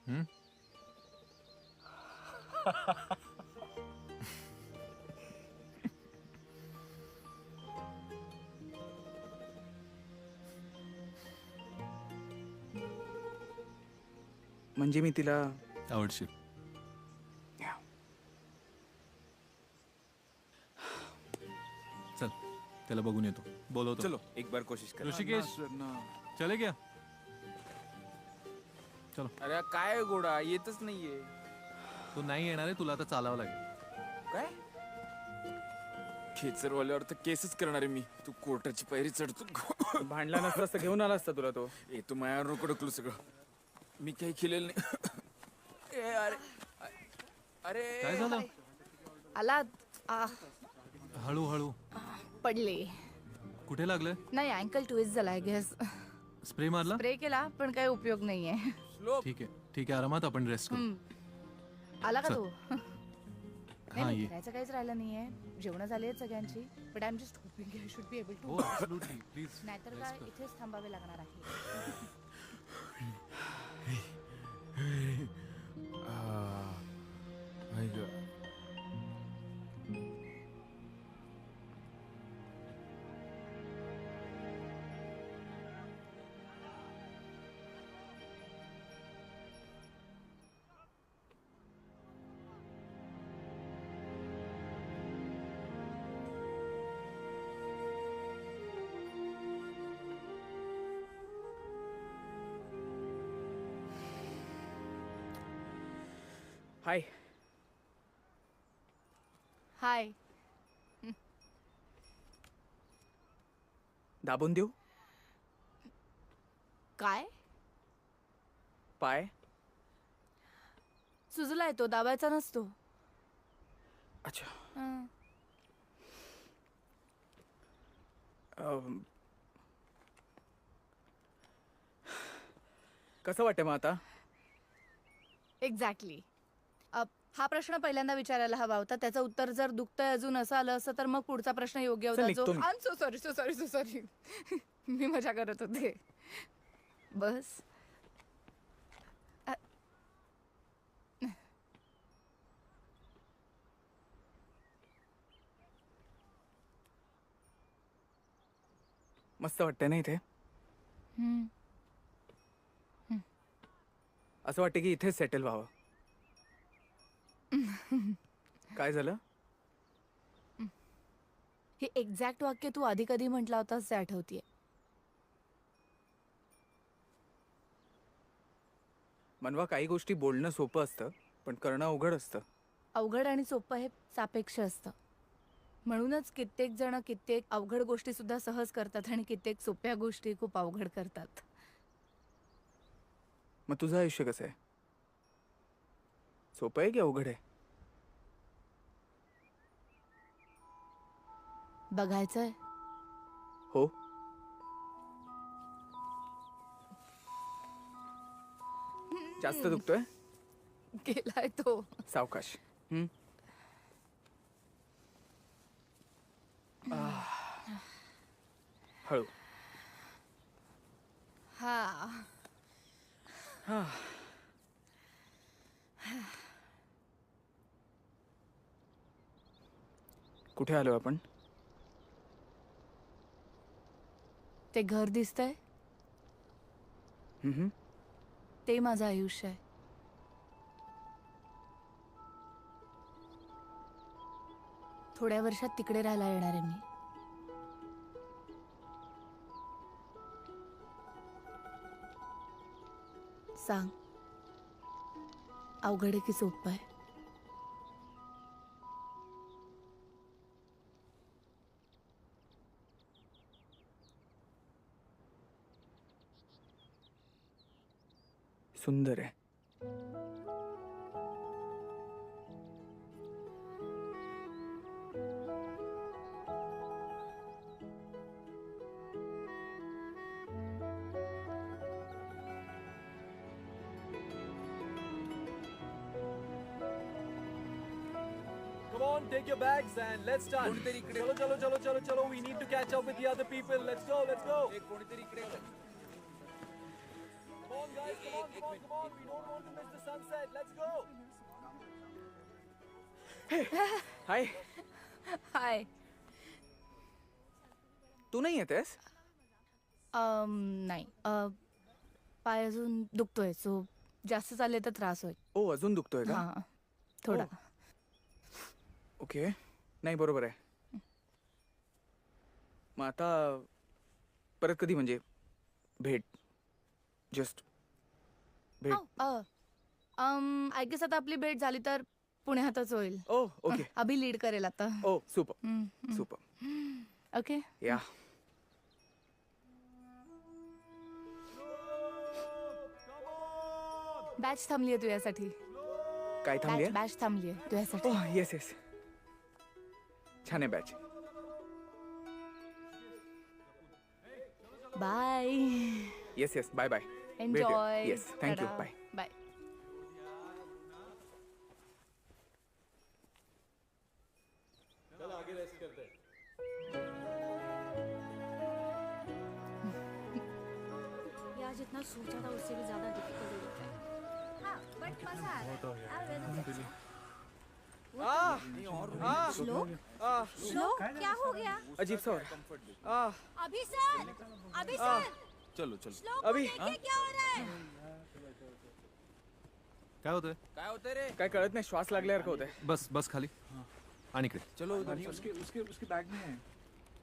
हं? म्हणजे मी तिला आवडशील. चल त्याला बघून येतो, बोलवतो. चलो एक बार कोशिश कर. ऋषिकेश चले क्या. चलो. अरे काय गोडा येतच नाहीये. तू नाही येणार आहे, तुला आता चालावं लागेल. काय खेचरवाल्यावर तर केसच करणार आहे मी. तू कोर्टाची पायरी चढतो. भांडला नसता असता घेऊन आला असता तुला तो. ए तू मायावर नको ढकलू सगळं. मी काही केलेलं नाही. ए अरे अरे काय झालं. आला हळूहळू पडले. कुठे लागलंय. नाही अँकल ट्विस्ट झाला आय गेस. स्प्रे मारला. स्प्रे केला पण काही उपयोग नाहीये. ठीक आहे ठीक आहे, आरामात आपण रेस्ट करू. आला का चल. तो. हा नाही ये. फिरायचं काहीच राहिलं नाहीये. जेवण झाली आहेत सगळ्यांची. But I am just hoping I should be able हो टू. Absolutely please. नाहीतर काय इथेच थांबावे लागणार आहे. हाय. हाय. दाबून देऊ काय पाय? सुजलाय तो, दाबायचा नसतो. अच्छा. हं. कसं वाटतं मग आता? एक्झॅक्टली. हा प्रश्न पहिल्यांदा विचारायला हवा होता. त्याचं उत्तर जर दुखतंय अजून असं आलं असतं तर मग पुढचा प्रश्न योग्य चल, होता. जो निघतो मी. I am so sorry so sorry so sorry. मी मजा करत होते. बस. मस्त वाटतंय ना इथे. हं. असं वाटतं की इथेच सेटल व्हावं. काय झालं? हे एक्झॅक्ट वाक्य तू आधी कधी म्हटला होतास ते आठवतीये. मनवा काही गोष्टी बोलणं सोपं असतं पण करणं अवघड असतं. अवघड आणि सोपं हे सापेक्ष असतं. म्हणूनच कित्येक जण कित्येक अवघड गोष्टी सुद्धा सहज करतात आणि कित्येक सोप्या गोष्टी खूप अवघड करतात. मग तुझं आयुष्य कसं आहे? सोपं आहे की अवघड आहे? बघायचंय. हो. जास्त दुखतोय? गेलाय तो. सावकाश. हळू. हा. कुठे आलो आपण? ते घर दिसतंय ते माझं आयुष्य आहे. थोड्या वर्षात तिकडे राहायला येणार आहे मी. सांग, अवघड आहे की सोपं आहे? सुंदर आहे. Come on, take your bags and let's start. Chalo, chalo, chalo, chalo, chalo. We need to catch up with the other people. Let's go, let's go. Come on, guys, come on, come on, come on. We don't want to miss the sunset. Let's go. हाय. हाय. तू नाही येतेस? नाही, पाय अजून दुखतोय, so जास्त चालले तर त्रास होईल. ओ, अजून दुखतोय का? हां, थोडा. ओके. नाही, बरोबर आहे. मग आता परत कधी, म्हणजे भेट? जस्ट भेट. आय गेस आता आपली भेट झाली तर पुण्यातच होईल. ओ, ओके. अभि लीड करेल आता. ओ, सुपर सुपर. ओके. या. बॅच थांबलीये तुझ्यासाठी. काय थांबली? बॅच थांबलीये तुझ्यासाठी. ओ, येस येस. छान आहे batch. Bye. Yes yes. Bye bye. Enjoy. Yes, thank you. Bye. Bye. चल आगे रेस्ट करते हैं. यार जितना सोचा था उससे भी ज्यादा डिफिकल्ट होता है. हाँ, बट मजा आ रहा है. श्लोक, क्या हो गया? अजीब सा हो रहा है. अभी सर. चलो चलो. श्लोक, अभी? देखिए क्या हो रहा है. काय होतंय? काय होतंय रे? काय कळत नाही, श्वास लागल्यासारखं होतंय. बस बस खाली. आणि इकडे. चलो. उसके बैग में है.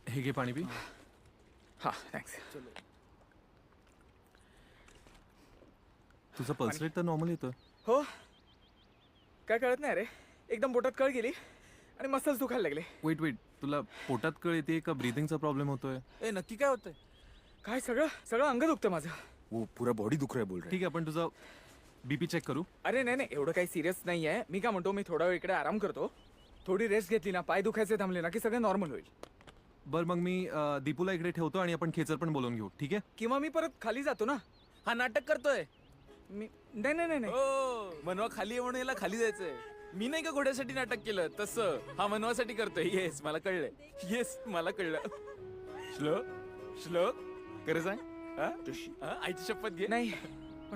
हे घे पाणी पी. हा, थँक्स. तुझं पल्स रेट तर नॉर्मल येतोय. हो. काय कळत नाही रे, एकदम पोटात कळ गेली आणि मसल्स दुखायला लागले. वेट वेट, तुला पोटात कळ येते का ब्रीथिंगचा प्रॉब्लेम होतोय? ए, नक्की काय होतंय? काय सगळं अंग दुखतं माझं. वो पूरा बॉडी दुख रहा है बोल रहा ठीक आहे, आपण तुझा बीपी चेक करू. अरे नाही, एवढं काही सिरियस नाही आहे. मी काय म्हणतो, मी थोडा वेळ इकडे आराम करतो. थोडी रेस्ट घेतली ना, पाय दुखायचे थांबले ना, की सगळं नॉर्मल होईल. बरं, मग मी दीपूला इकडे ठेवतो आणि आपण खेचर पण बोलवून घेऊ. ठीक आहे? किंवा मी परत खाली जातो ना. हा नाटक करतोय. मी नाही. ओ, मनवा खाली आहे म्हणून याला खाली जायचंय. मी नाही का घोड्यासाठी नाटक केलं तसं हा मनवासाठी करतोय. येस, मला कळलंय. येस, मला कळलं. श्लोक खरं सांग. आईची शपथ घे. नाही,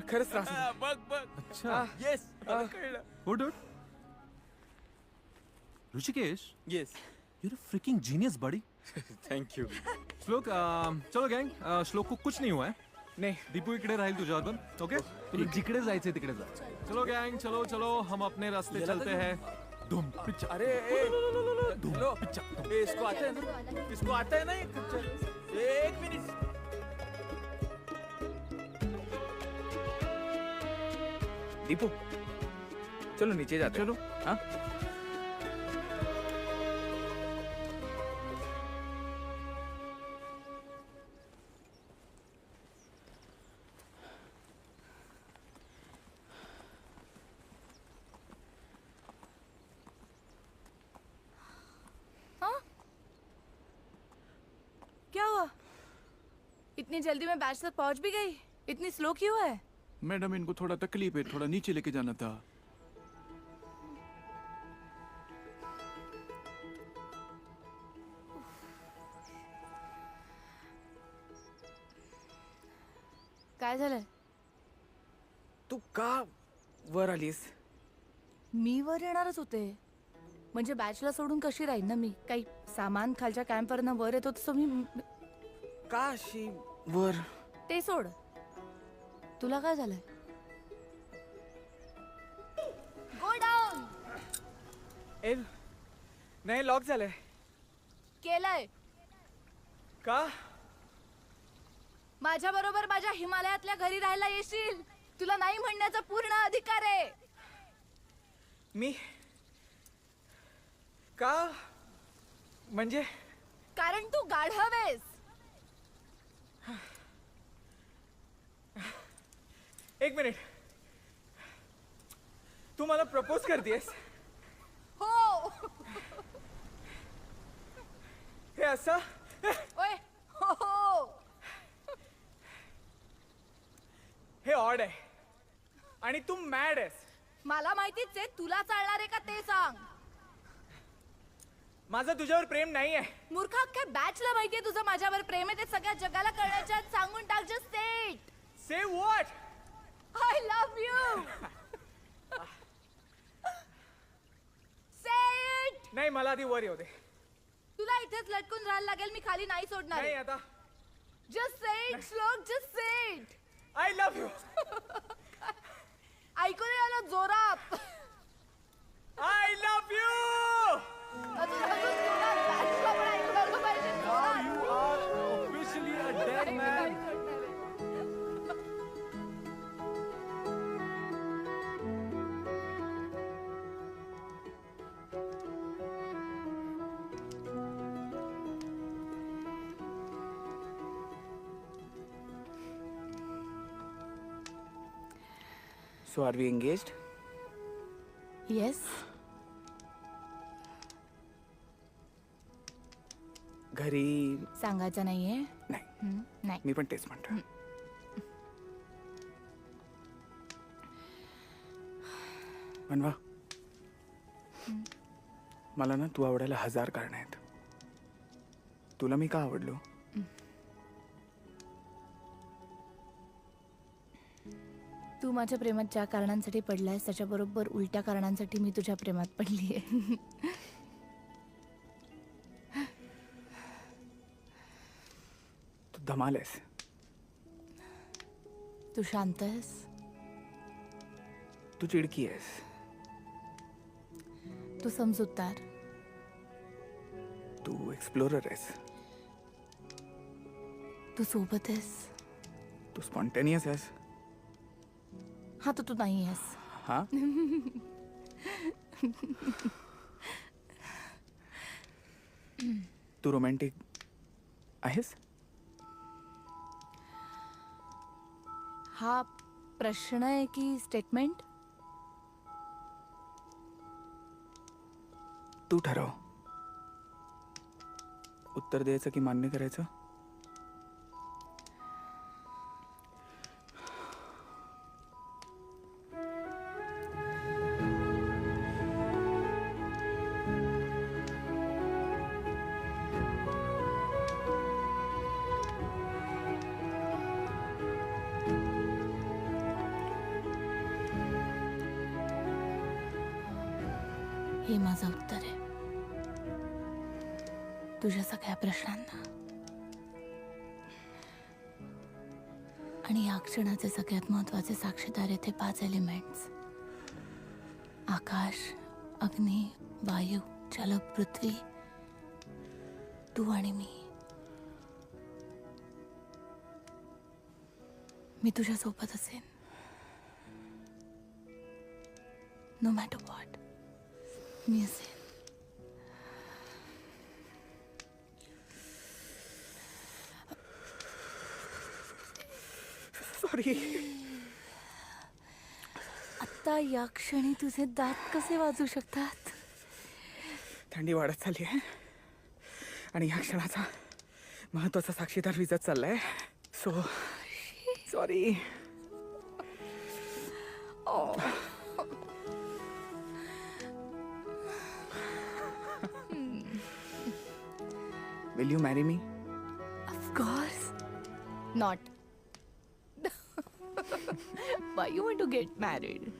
खरंच त्रास होतो. बघ. अच्छा. येस, मला कळलं. Hold on. Rishikesh, yes. you're a freaking genius, buddy. Thank you. श्लोक, चलो गँग, श्लोक को कुछ नहीं हुआ है. नहीं. दीपू इकडे राहील तुझ्याबरोबर. ओके, तुला जिकडे जायचंय तिकडे जा. चलो गँग, चलो हम अपने रास्ते चलते हैं. धूम पिक्चर. अरे हेलो, इसको आता है ना? इसको आता है ना ये पिक्चर? एक मिनट. दीपू, चलो नीचे जाते. चलो. हाँ. इतनी जल्दी में बैच तक पहुंच भी गई? इतनी स्लो क्यों है? मैडम इनको थोड़ा तकलीफ है, थोड़ा नीचे लेके जाना था. काय झालंय? तू का वर आलीस? मी वर येणारच होते. म्हणजे बॅचला सोडून कशी राहीन ना मी? काही सामान खालच्या कॅम्पवरनं वर येतो तसं मी का अशी वर? ते सोड. तुला काय झालंय? Go down. नाही लॉक झालंय. केलंय. का? माझ्या बरोबर माझ्या हिमालयातल्या घरी राहायला येशील. तुला नाही म्हणण्याचा पूर्ण अधिकार आहे. मी का? म्हणजे कारण तू गाढव आहेस. एक मिनिट. तू मला प्रपोज करतेस? हो. हे असं? ओय हो हो. हे ऑड आहे आणि तू मॅड आहेस. मला माहितीच आहे. तुला चालणार आहे का ते सांग. माझं तुझ्यावर प्रेम नाही आहे. मूर्ख, अख्ख्या बॅचला माहितीये तुझं माझ्यावर प्रेम आहे. ते सगळ्या जगाला कळण्याच्या आत सांगून टाक. Just say it. Say what? I love you. Say it. नाही मला आधी वर येऊ दे. तुला इथेच लटकून राहायला लागेल. मी खाली नाही सोडणार. नाही आता. जस्ट से इट श्लोक. Just say it. I love you. ऐकून आलं जोरात. I love you. You are officially a dead man. So are we engaged? Yes. घरी सांगायचं नाहीये. नाही. नाही. मी पण तेच म्हणतो. मनवा, मला ना तू आवडायला 1000 कारण आहेत. तुला मी का आवडलो? तू माझ्या प्रेमात ज्या कारणांसाठी पडलायस त्याच्याबरोबर उलट्या कारणांसाठी मी तुझ्या प्रेमात पडलीये. तू धमाल आहेस. तू शांत आहेस. तू चिडकी आहेस. तू समजूतदार. तू एक्सप्लोरर आहेस. तू सोबत आहेस. तू स्पॉन्टेनियस आहेस. हा तर तू नाही आहेस. हा? तू रोमॅन्टिक आहेस? हा प्रश्न आहे की स्टेटमेंट? तू ठरव. उत्तर द्यायचं की मान्य करायचं? हे माझं उत्तर आहे तुझ्या सगळ्या प्रश्नांना. आणि या क्षणाचे सगळ्यात महत्वाचे साक्षीदार येथे 5 एलिमेंट्स: आकाश, अग्नी, वायू, जल, पृथ्वी, तू आणि मी. मी तुझ्या सोबत असेन. No matter what. मी असेन. सॉरी. आता या क्षणी तुझे दात कसे वाजू शकतात? थंडी वाढत चालली आहे आणि या क्षणाचा महत्वाचा साक्षीदार विजत चाललाय. Sorry. Will you marry me? Of course. Not. Why you want to get married?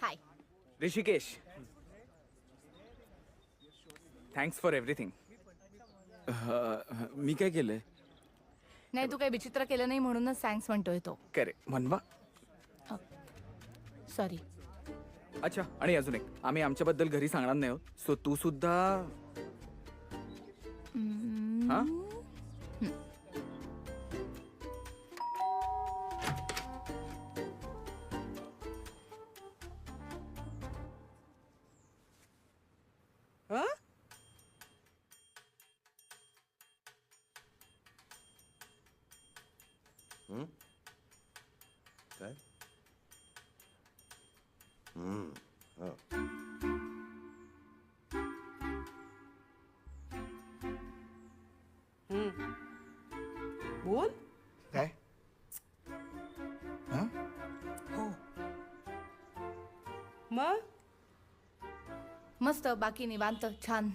Hi. Rishikesh, thanks for everything. मी काय केलंय? नाही तू काही विचित्र केलं नाही म्हणूनच थँक्स म्हणतोय तो. करेक्ट. म्हणवा. सॉरी. अच्छा, आणि अजून एक, आम्ही आमच्याबद्दल घरी सांगणार नाही आहोत, सो तू सुद्धा. हा? काय? बोल. काय? मग मस्त, बाकी निवांत, छान.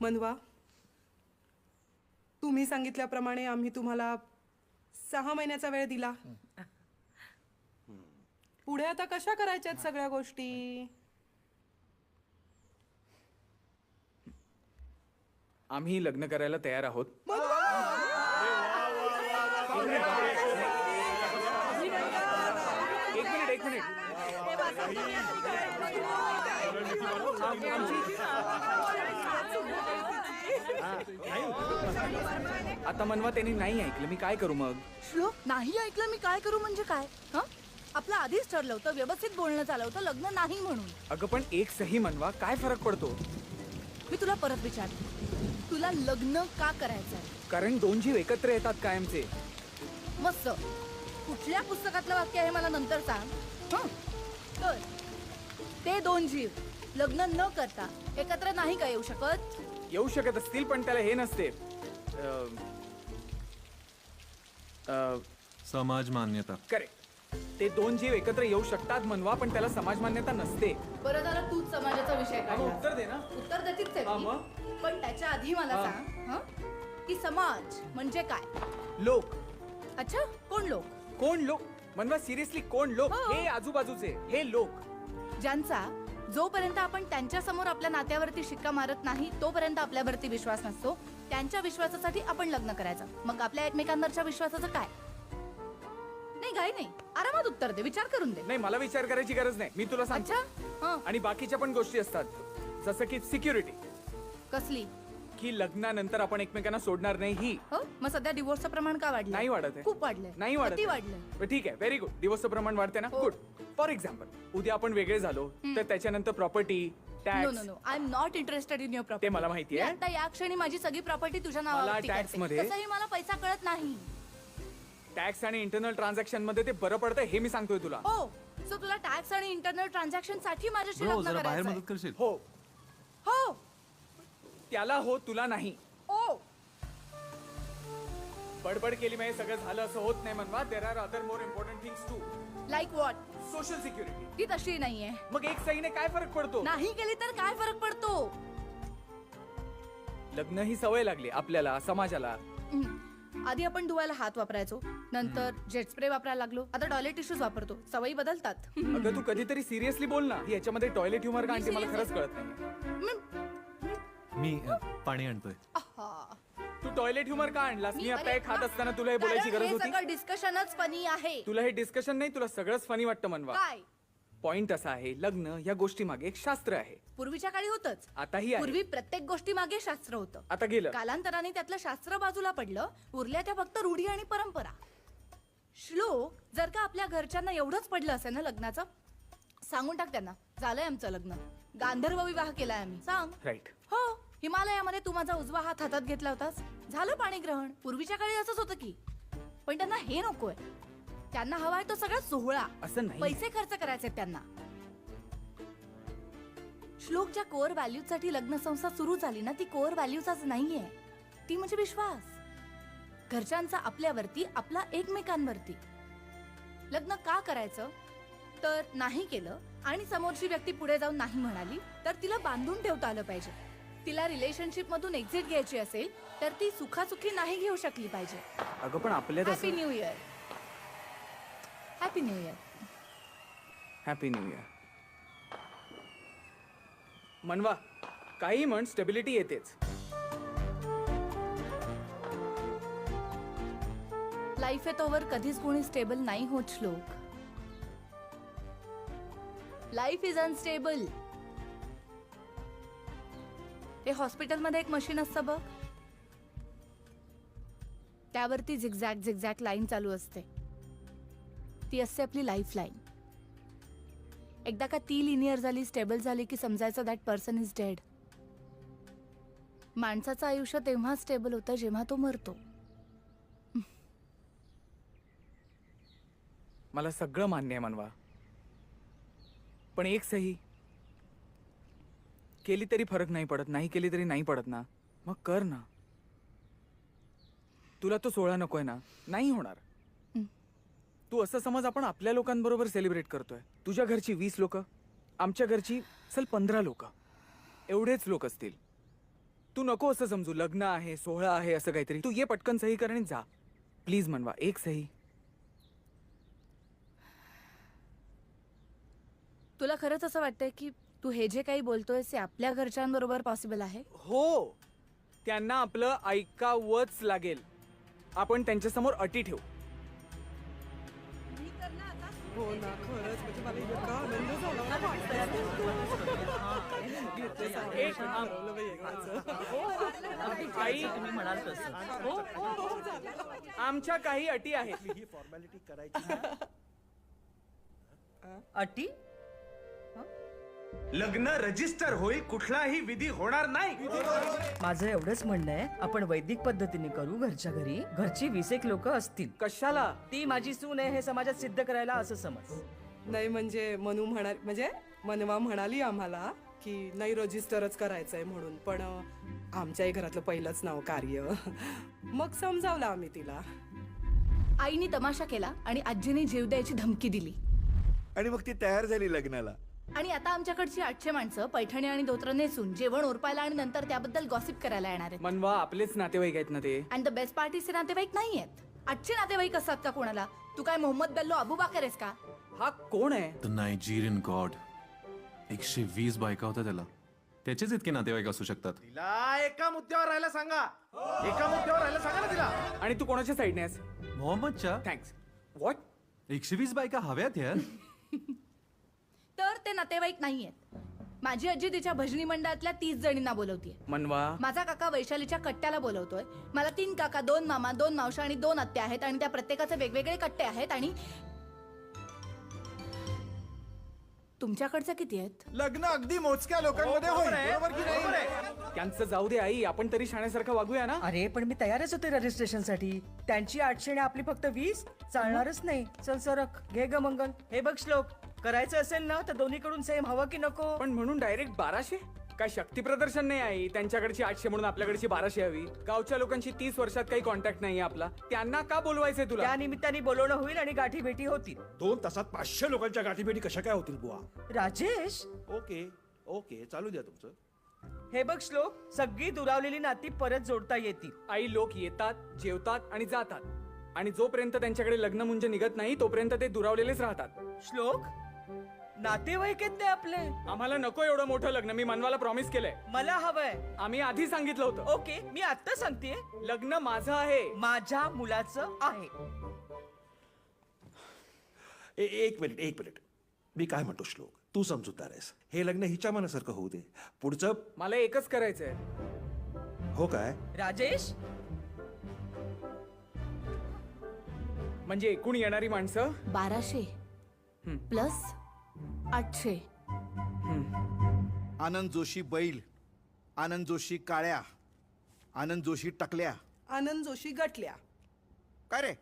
मनवा, तुम्ही सांगितल्याप्रमाणे आम्ही तुम्हाला 6 महिन्याचा वेळ दिला. पुढे आता कशा करायच्यात सगळ्या गोष्टी? आम्ही लग्न करायला तयार आहोत. एक मिनिट. आता मनवा, त्यांनी नाही ऐकलं, मी काय करू मग? श्लोक, नाही ऐकलं मी काय करू म्हणजे काय? हं? आपलं आधीच ठरलं होतं, व्यवस्थित बोलणं चाललं होतं, लग्न नाही म्हणून. अगं पण एक सही मनवा, काय फरक पडतो? मी तुला परत विचारते, तुला लग्न का करायचंय? कारण दोन जीव एकत्र येतात कायमचे. मस्त. कुठल्या पुस्तकातलं वाक्य आहे मला नंतर सांग. हं? तर ते दोन जीव लग्न न करता एकत्र नाही का येऊ शकत? येऊ शकत असतील, पण त्याला हे नसते, समाज मान्यता. करेक्ट. ते दोन जीव एकत्र येऊ शकतात मनवा, पण त्याला समाज मान्यता नसते. बरं झालं तूच समाजाचा विषय काढला. उत्तर दे ना. उत्तर देतीच आहे मी. पण त्याच्या आधी मला सांग, हं? की समाज म्हणजे काय? लोक. अच्छा, कोण लोक? कोण लोक? मनवा, सिरियसली कोण लोक? हे आजूबाजूचे, हे लोक ज्यांचा जोपर्यंत आपण त्यांच्या समोर आपल्या नात्यावरती शिक्का मारत नाही तोपर्यंत आपल्यावरती विश्वास नसतो. त्यांच्या विश्वासासाठी आपण लग्न करायचं. मग आपल्या एकमेकांवरच्या विश्वासाचं काय? नाही घाई नाही, आरामात उत्तर दे, विचार करून दे. नाही, मला विचार करायची गरज नाही, मी तुला सांगतो. अच्छा. आणि बाकीच्या पण गोष्टी असतात, जसं की सिक्युरिटी. कसली? की लग्नानंतर आपण एकमेकांना सोडणार नाही ही. मग सध्या डिवोर्सचं प्रमाण का वाढलं? नाही वाढत आहे. खूप वाढलंय. नाही वाढत. किती वाढलंय? ठीक आहे, व्हेरी गुड. डिवोर्सचं प्रमाण वाढते ना? गुड. फॉर एक्झाम्पल, उद्या आपण वेगळे झालो तर त्याच्यानंतर property, no tax. No no, I am not interested in your property. ते मला माहिती आहे. आता या क्षणी माझी सगळी प्रॉपर्टी तुझ्या नावावरती tax करते. मध्ये- तसंही मला पैसा कळत नाही. टॅक्स आणि इंटरनल ट्रान्झॅक्शन मध्ये ते बरं पडतं, हे मी सांगतोय तुला. हो, सो तुला टॅक्स आणि इंटरनल ट्रान्झॅक्शन साठी माझ्याशी ब्रो, लग्न जरा बाहेर करायचंय. मदत करशील? हो. हो. त्याला हो, तुला नाही. ओ. बडबड केली म्हणजे सगळं झालं असं होत नाही मनवा. There are other more important things too. Like what? Social security. ती तशी नाहीये. मग एक सहीने काय फरक पडतो? नाही केली तर काय फरक पडतो? लग्न ही सवय लागली आपल्याला, समाजाला. आधी आपण धुवायला हात वापरायचो, नंतर जेट स्प्रे वापरायला लागलो, आता टॉयलेट टिश्यूज वापरतो. सवयी बदलतात. अगं तू कधीतरी सिरियसली बोल ना. याच्यामध्ये टॉयलेट ह्युमर का आणते मला खरंच कळत नाही. मी पाणी आणतोय. तू टॉयलेट ह्युमर का आणलास? मी आता अरे, हे खात असताना तुला हे बोलायची कारण गरज हे होती? सगळं डिस्कशनच फनी आहे. तुला हे डिस्कशन नाही, तुला सगळंच फनी वाटतं मनवा. काय? पॉइंट असा आहे, लग्न या गोष्टी मागे एक शास्त्र आहे. पूर्वीच्या काळी होतच. आताही आहे. पूर्वी प्रत्येक गोष्टी मागे शास्त्र होतं. आता गेलं. कालांतराने त्यातलं शास्त्र बाजूला पडलं, उरल्या त्या फक्त रूढी आणि परंपरा. श्लोक, जर का आपल्या घरच्यांना एवढंच पडलं असेल ना लग्नाचं, सांगून टाक त्यांना, झालंय आमचं लग्न, गांधर्व विवाह केलाय आम्ही. सांग. राईट. हो, हिमालयामध्ये तू माझा उजवा हात हातात घेतला होतास, झालं पाणीग्रहण. पूर्वीच्या काळी असंच होतं की. पण त्यांना हे नकोय. त्यांना हवाय तो सगळा सोहळा. असं नाही. पैसे खर्च करायचे त्यांना. श्लोकच्या कोअर व्हॅल्यूज साठी लग्न संस्था सुरू झाली ना, ती कोअर व्हॅल्यूजच नाहीये. ती म्हणजे विश्वास. घरच्यांचा आपल्यावरती, आपला एकमेकांवरती. लग्न का करायचं तर नाही केलं आणि समोरची व्यक्ती पुढे जाऊन नाही म्हणाली तर तिला बांधून ठेवता आलं पाहिजे. तिला रिलेशनशिप मधून एक्झिट घ्यायची असेल तर ती सुखासुखी नाही घेऊ शकली पाहिजे. अगं पण आपल्यात happy new year. Happy new year. Happy new year. मनवा काही म्हण, स्टेबिलिटी येतेच. लाईफ आहे तोवर कधीच कोणी स्टेबल नाही होत श्लोक. Life is unstable. ते हॉस्पिटलमध्ये एक मशीन असतं बघ, त्यावरती झिगझॅग झिगझॅग लाईन चालू असते. ती असते आपली लाईफ लाईन. एकदा का ती लिनियर झाली, स्टेबल झाली की समजायचं दॅट पर्सन इज डेड. माणसाचं आयुष्य तेव्हा स्टेबल होतं जेव्हा तो मरतो. मला सगळं मान्य आहे मनवा, पण एक सही केली तरी फरक नाही पडत, नाही केली तरी नाही पडत ना. मग कर ना. तुला तो सोहळा नकोय ना, नाही होणार. तू असं समज आपण आपल्या लोकांबरोबर सेलिब्रेट करतोय. तुझ्या घरची 20 लोक, आमच्या घरची चल 15 लोक, एवढेच लोक असतील. तू नको असं समजू लग्न आहे, सोहळा आहे असं काहीतरी. तू ये पटकन सही कर आणि जा प्लीज. मनवा एक सही. तुला खरंच असं वाटतंय की तू हे जे काही बोलतोय ते आपल्या घरच्यांबरोबर पॉसिबल आहे? हो, त्यांना आपलं ऐकावंच लागेल. आपण त्यांच्यासमोर अटी ठेवू. हो ना, खरंच म्हणजे मला इतका आनंद झाला. आमच्या काही अटी आहेत. ही फॉर्मॅलिटी करायची. अटी? लग्न रजिस्टर होईल, कुठलाही विधी होणार नाही. माझं एवढंच म्हणणं आहे, आपण वैदिक पद्धतीने करू. घरच्या घरी घरची 20 लोक असतील. कशाला? ती माझी सून आहे हे समाजात सिद्ध करायला असं समज. नाही म्हणजे मनवा म्हणाली आम्हाला की नाही रजिस्टरच करायचंय म्हणून, पण आमच्याही घरातलं पहिलंच नाव कार्य. मग समजावलं आम्ही तिला. आईने तमाशा केला आणि आजीने जीव द्यायची धमकी दिली आणि मग ती तयार झाली लग्नाला. आणि आता आमच्याकडची 800 माणसं पैठणी आणि धोत्र नेसून जेवण उरपायला आणि नंतर त्याबद्दल गॉसिप करायला येणार आहेत. मनवा आपलेच नातेवाईक आहेत ना ते. अँड द बेस्ट पार्टीचे नातेवाईक नाही आहेत. 800 नातेवाईक असतात का कोणाला? तू काय मोहम्मद बेल्लो अबू बाकर आहेस का? हा कोण आहे? The Nigerian God. 120 बायका होत्या त्याला. त्याचेच इतके नातेवाईक असू शकतात. तिला एका मुद्द्यावर राहायला सांगा. एका मुद्द्यावर राहायला सांगा ना तिला. आणि तू कोणाच्या साईडने आहेस? मोहम्मदच्या. थँक्स. व्हॉट? 120 बायका हव्यात यार. तर ते नातेवाईक नाहीयेत. माझी आजी तिच्या भजनी मंडळातल्या 30 जणींना बोलवतीये. मनवा माझा काका वैशालीच्या कट्ट्याला बोलवतोय. मला 3 काका, 2 मामा, 2 मावशा आणि 2 आत्या आहेत आणि त्या प्रत्येकाचे वेगवेगळे कट्टे आहेत. आणि तुमच्याकडचे किती आहेत? लग्न अगदी मोजक्या लोकांमध्ये होईल, बरोबर की नाही? त्यांचं जाऊ दे आई, आपण तरी शाण्यासारखं वागूया ना. अरे पण मी तयारच होते रजिस्ट्रेशन साठी. त्यांची 800 आणि आपली फक्त 20 चालणारच नाही. चल सरक, घे ग मंगल. हे बघ श्लोक, करायचं असेल ना तर दोन्हीकडून सेम हवं की नको? पण म्हणून डायरेक्ट 1200? काय शक्ती प्रदर्शन नाही आहे? त्यांच्याकडची 800 म्हणून आपल्याकडची 1200 हवी. गावच्या लोकांशी 30 वर्षात काही कॉन्टॅक्ट नाहीये आपला. त्यांना का बोलवायचंय तुला? त्या निमित्ताने बोलवणं होईल आणि गाठी भेटी होतील. 2 तासात 500 लोकांच्या गाठीभेटी कशा काय होतील बुवा? राजेश, ओके ओके, चालू द्या तुमचं. हे बघ श्लोक, सगळी दुरावलेली नाती परत जोडता येतील. आई, लोक येतात, जेवतात आणि जातात, आणि जोपर्यंत त्यांच्याकडे लग्न म्हणजे निघत नाही तोपर्यंत ते दुरावलेलेच राहतात. श्लोक, नातेवाईक आहेत ते आपले. आम्हाला नको एवढं मोठं लग्न. मी मनवाला प्रॉमिस केलंय. मला हवंय. आम्ही आधी सांगितलं होतं. ओके, मी आता सांगतेय, लग्न माझं आहे. माझ्या मुलाचं आहे. एक मिनिट. मी काय म्हणतो श्लोक, तू समजूतदार आहेस. हे लग्न हिच्या मनासारखं होऊ दे. पुढचं मला एकच करायचंय. हो काय? राजेश, म्हणजे एकूण येणारी माणसं 1200 प्लस 800. आनंद जोशी बैल, आनंद जोशी काळ्या, आनंद जोशी टकल्या. आनंद जोशी गटल्या. काय रे,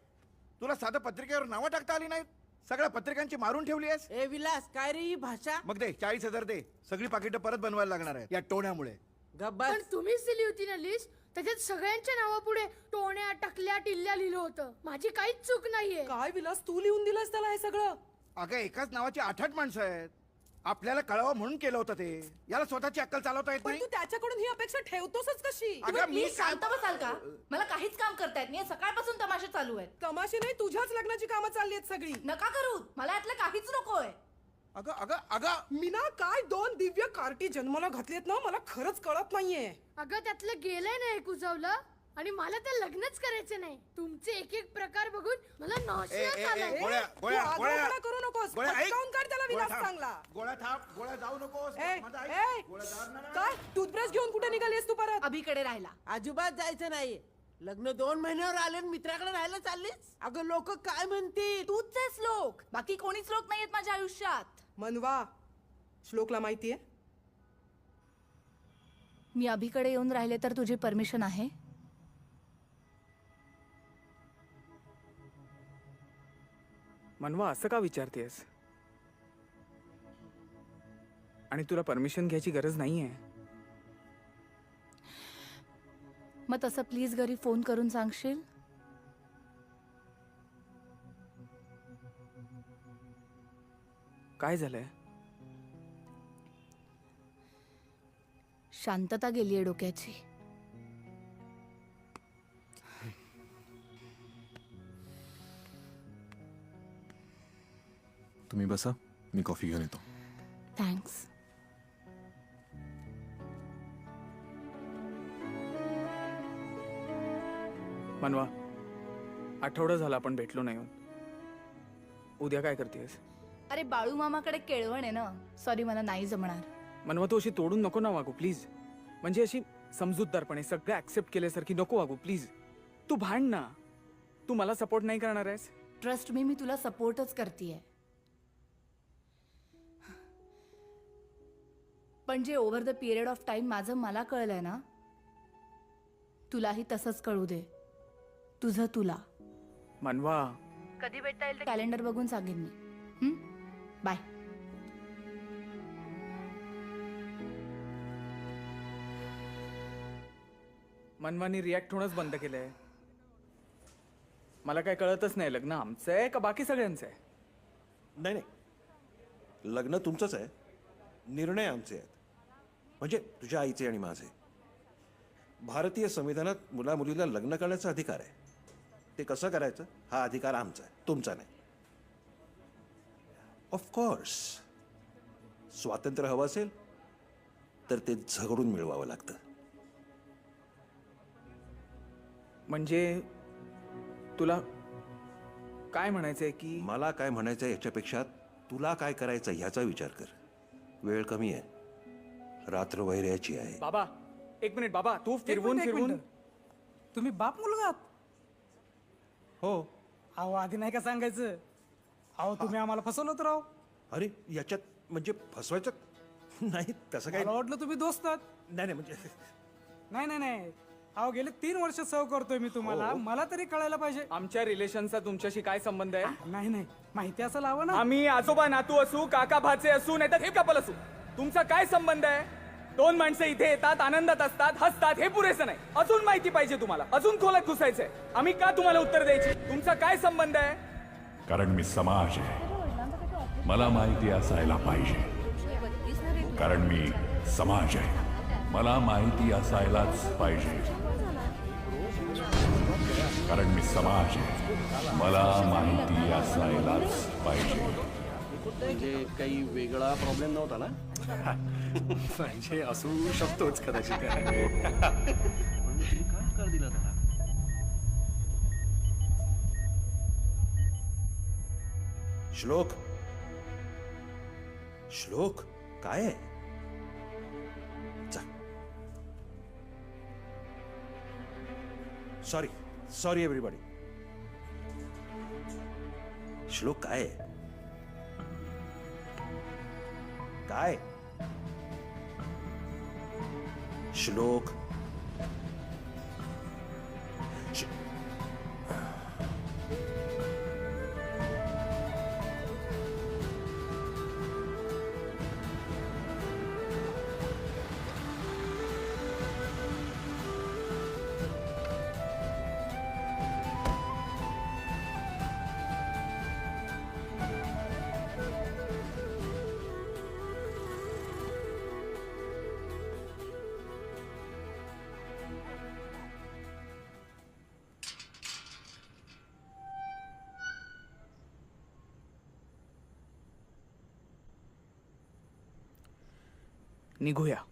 तुला साधं पत्रिकेवर नावं टाकता आली नाहीत? सगळ्या पत्रिकांची मारून ठेवली आहेस. ए विलास, काय रे ही भाषा? मग दे 40,000 दे. सगळी पाकिटं परत बनवायला लागणार आहेत या टोण्यामुळे. पण तुम्हीच दिली होती ना लिस्ट, त्याच्यात सगळ्यांच्या नावापुढे टोण्या टकल्या टिल्ल्या लिहिलं होतं. माझी काहीच चूक नाहीये. काय विलास, तू लिहून दिलंस त्याला हे सगळं? अगं एकाच नावाची 8-8 माणसं आहेत. आपल्याला कळावं म्हणून केलं होतं ते. याला स्वतःची अक्कल चालवता येत पण नाही. तू त्याच्याकडून ही अपेक्षा ठेवतोसच कशी? अगं मी प्लीज शांत बसाल का? मला काहीच काम करता येत नाही. सकाळपासून तमाशे चालू आहेत. तमाशे नाही, तुझ्याच लग्नाची कामं चालली आहेत सगळी. नका करू, मला यातलं काहीच नकोय. अगं अगं अगं मी ना काय 2 दिव्य कार्टी जन्माला घातलेत ना, मला खरंच कळत नाहीये. अगं त्यातलं गेलंय ना एक उजवलं, आणि मला ते लग्नच करायचे नाही. तुमचे एक एक प्रकार बघून मला नाशियात आलाय. गोळ्या गोळ्या तू गोळ्या आगाऊपणा करू नकोस. गोळ्या, ऐक. पटकावून काढ त्याला गोळ्या विलास थांब. चांगला. गोळ्या थांब, गोळ्या जाऊ नकोस. ए, माझं ऐक. ए, गोळ्या जाऊ नका. काय टूथब्रश घेऊन कुठे निघालीस तू परत? अभिकडे राहिला. अजिबात जायचं नाही. लग्न 2 महिन्यावर आले मित्राकडे राहायला चाललीस? अगं लोक काय म्हणतील? तूच आहेस लोक, बाकी कोणीच लोक नाहीयेत माझ्या आयुष्यात. मनवा, श्लोकला माहितीये? मी अभिकडे येऊन राहिले तर तुझी परमिशन आहे? मनवा, असं का विचारतेस? आणि तुला परमिशन घ्यायची गरज नाहीये. मग तसं प्लीज घरी फोन करून सांगशील? काय झालंय? शांतता गेलीये डोक्याची. तुम्ही बसा, मी कॉफी घेऊन येतो. थँक्स. मनवा, आठवडा झाला आपण भेटलो नाही. उद्या काय करतेस? अरे बाळू मामाकडे केळवण आहे ना. सॉरी, मला नाही जमणार. मनवा, तू अशी तोडून नको ना वागू प्लीज. म्हणजे अशी समजूतदारपणे सगळं ऍक्सेप्ट केल्यासारखी नको वागू प्लीज. तू भांड ना. तू मला सपोर्ट नाही करणार आहेस? ट्रस्ट मी तुला सपोर्टच करतेय. पण जे over the period of time माझं मला कळलंय ना, तुलाही तसंच कळू दे. तुझं तुला. मनवा, कधी भेटता येईल कॅलेंडर बघून सांगेन मी. बाय. मनवानी रिॲक्ट होणंच बंद केलंय. मला काय कळतच नाही, लग्न आमचं आहे का बाकी सगळ्यांचं आहे? नाही नाही, लग्न तुमचंच आहे, निर्णय आमचे आहेत. म्हणजे तुझ्या आईचे आणि माझे. भारतीय संविधानात मुला मुलीला लग्न करण्याचा अधिकार आहे. ते कसं करायचं हा अधिकार आमचा आहे, तुमचा नाही. ऑफकोर्स स्वातंत्र्य हवं असेल तर ते झगडून मिळवावं लागतं. म्हणजे तुला काय म्हणायचंय? की मला काय म्हणायचंय याच्यापेक्षा तुला काय करायचं ह्याचा विचार कर. वेळ कमी आहे, रात्र वैर्याची आहे. बाबा, एक मिनिट बाबा. तू फिरवून फिरवून. तुम्ही बाप मुलगा? हो. अहो आधी नाही का सांगायचं? अहो तुम्ही आम्हाला फसवलं होतं राव. अरे याच्यात म्हणजे फसवायचं नाही, तसं काय मला वाटलं तुम्ही दोस्त आहात. नाही नाही म्हणजे नाही नाही नाही, अहो गेले 3 वर्ष सव करतोय मी तुम्हाला. मला तरी कळायला पाहिजे. आमच्या रिलेशनचा तुमच्याशी काय संबंध आहे? नाही नाही, माहिती असं लावा ना. आम्ही आजोबा नातू असू, काका भाचे असू, नाही तर हे कपल असू, तुमचा काय संबंध आहे? 2 माणसं इथे येतात, आनंदात असतात, हसतात, हे पुरेसं नाही. अजून माहिती पाहिजे तुम्हाला, अजून खोलात घुसायचंय. आम्ही का तुम्हाला उत्तर द्यायची? तुमचा काय संबंध आहे? कारण मी समाज आहे, मला माहिती असायला पाहिजे. कारण मी समाज आहे, मला माहिती असायलाच पाहिजे. कारण मी समाज आहे, मला माहिती असायलाच पाहिजे. म्हणजे काही वेगळा प्रॉब्लेम नव्हता ना? म्हणजे असू शकतोच कदाचित. पण तुम्ही का नकार दिला त्याला? श्लोक, श्लोक काय आहे? Sorry sorry everybody. श्लोक काय आहे? काय श्लोक निघूया.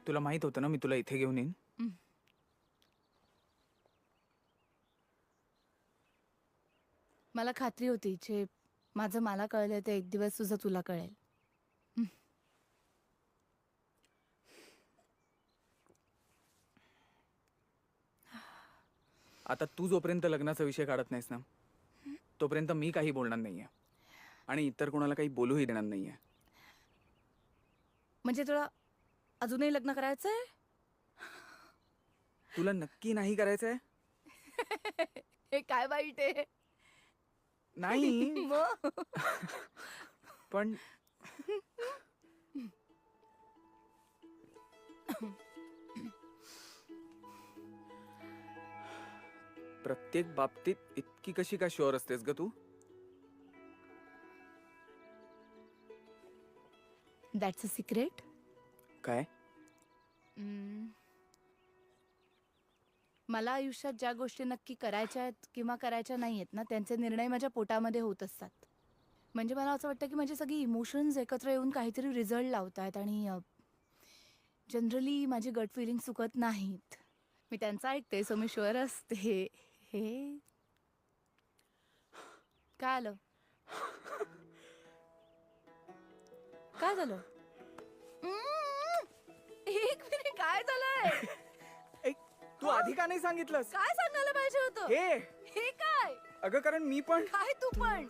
तुला माहित होतं ना मी तुला इथे घेऊन येईन. मला खात्री होती जे माझं मला कळलं ते एक दिवस तुझं तुला कळेल. आता तू जोपर्यंत लग्नाचा विषय काढत नाहीस ना तोपर्यंत मी काही बोलणार नाहीये आणि इतर कोणाला काही बोलूही देणार नाहीये. म्हणजे तुला अजूनही लग्न करायचंय? तुला नक्की नाही करायचंय? हे काय वाईट आहे? नाही मग? पण प्रत्येक बाबतीत इतकी कशी का शुअर असतेस ग तू? That's a secret. काय? मला आयुष्यात ज्या गोष्टी नक्की करायच्या आहेत किंवा करायच्या नाही आहेत ना त्यांचे निर्णय माझ्या पोटामध्ये होत असतात. म्हणजे मला असं वाटतं की माझे सगळे इमोशन्स एकत्र येऊन काहीतरी रिझल्ट लावत आहेत आणि जनरली माझी गट फिलिंग चुकत नाहीत. मी त्यांचं ऐकते सो मी शुअर असते. हे काय आलं? काय झालं? एक मिनिट, काय झालंय? तू आधी का नाही सांगितलंस? काय सांगायला पाहिजे होतं? हे हे काय? अगं कारण मी पण काय तू पण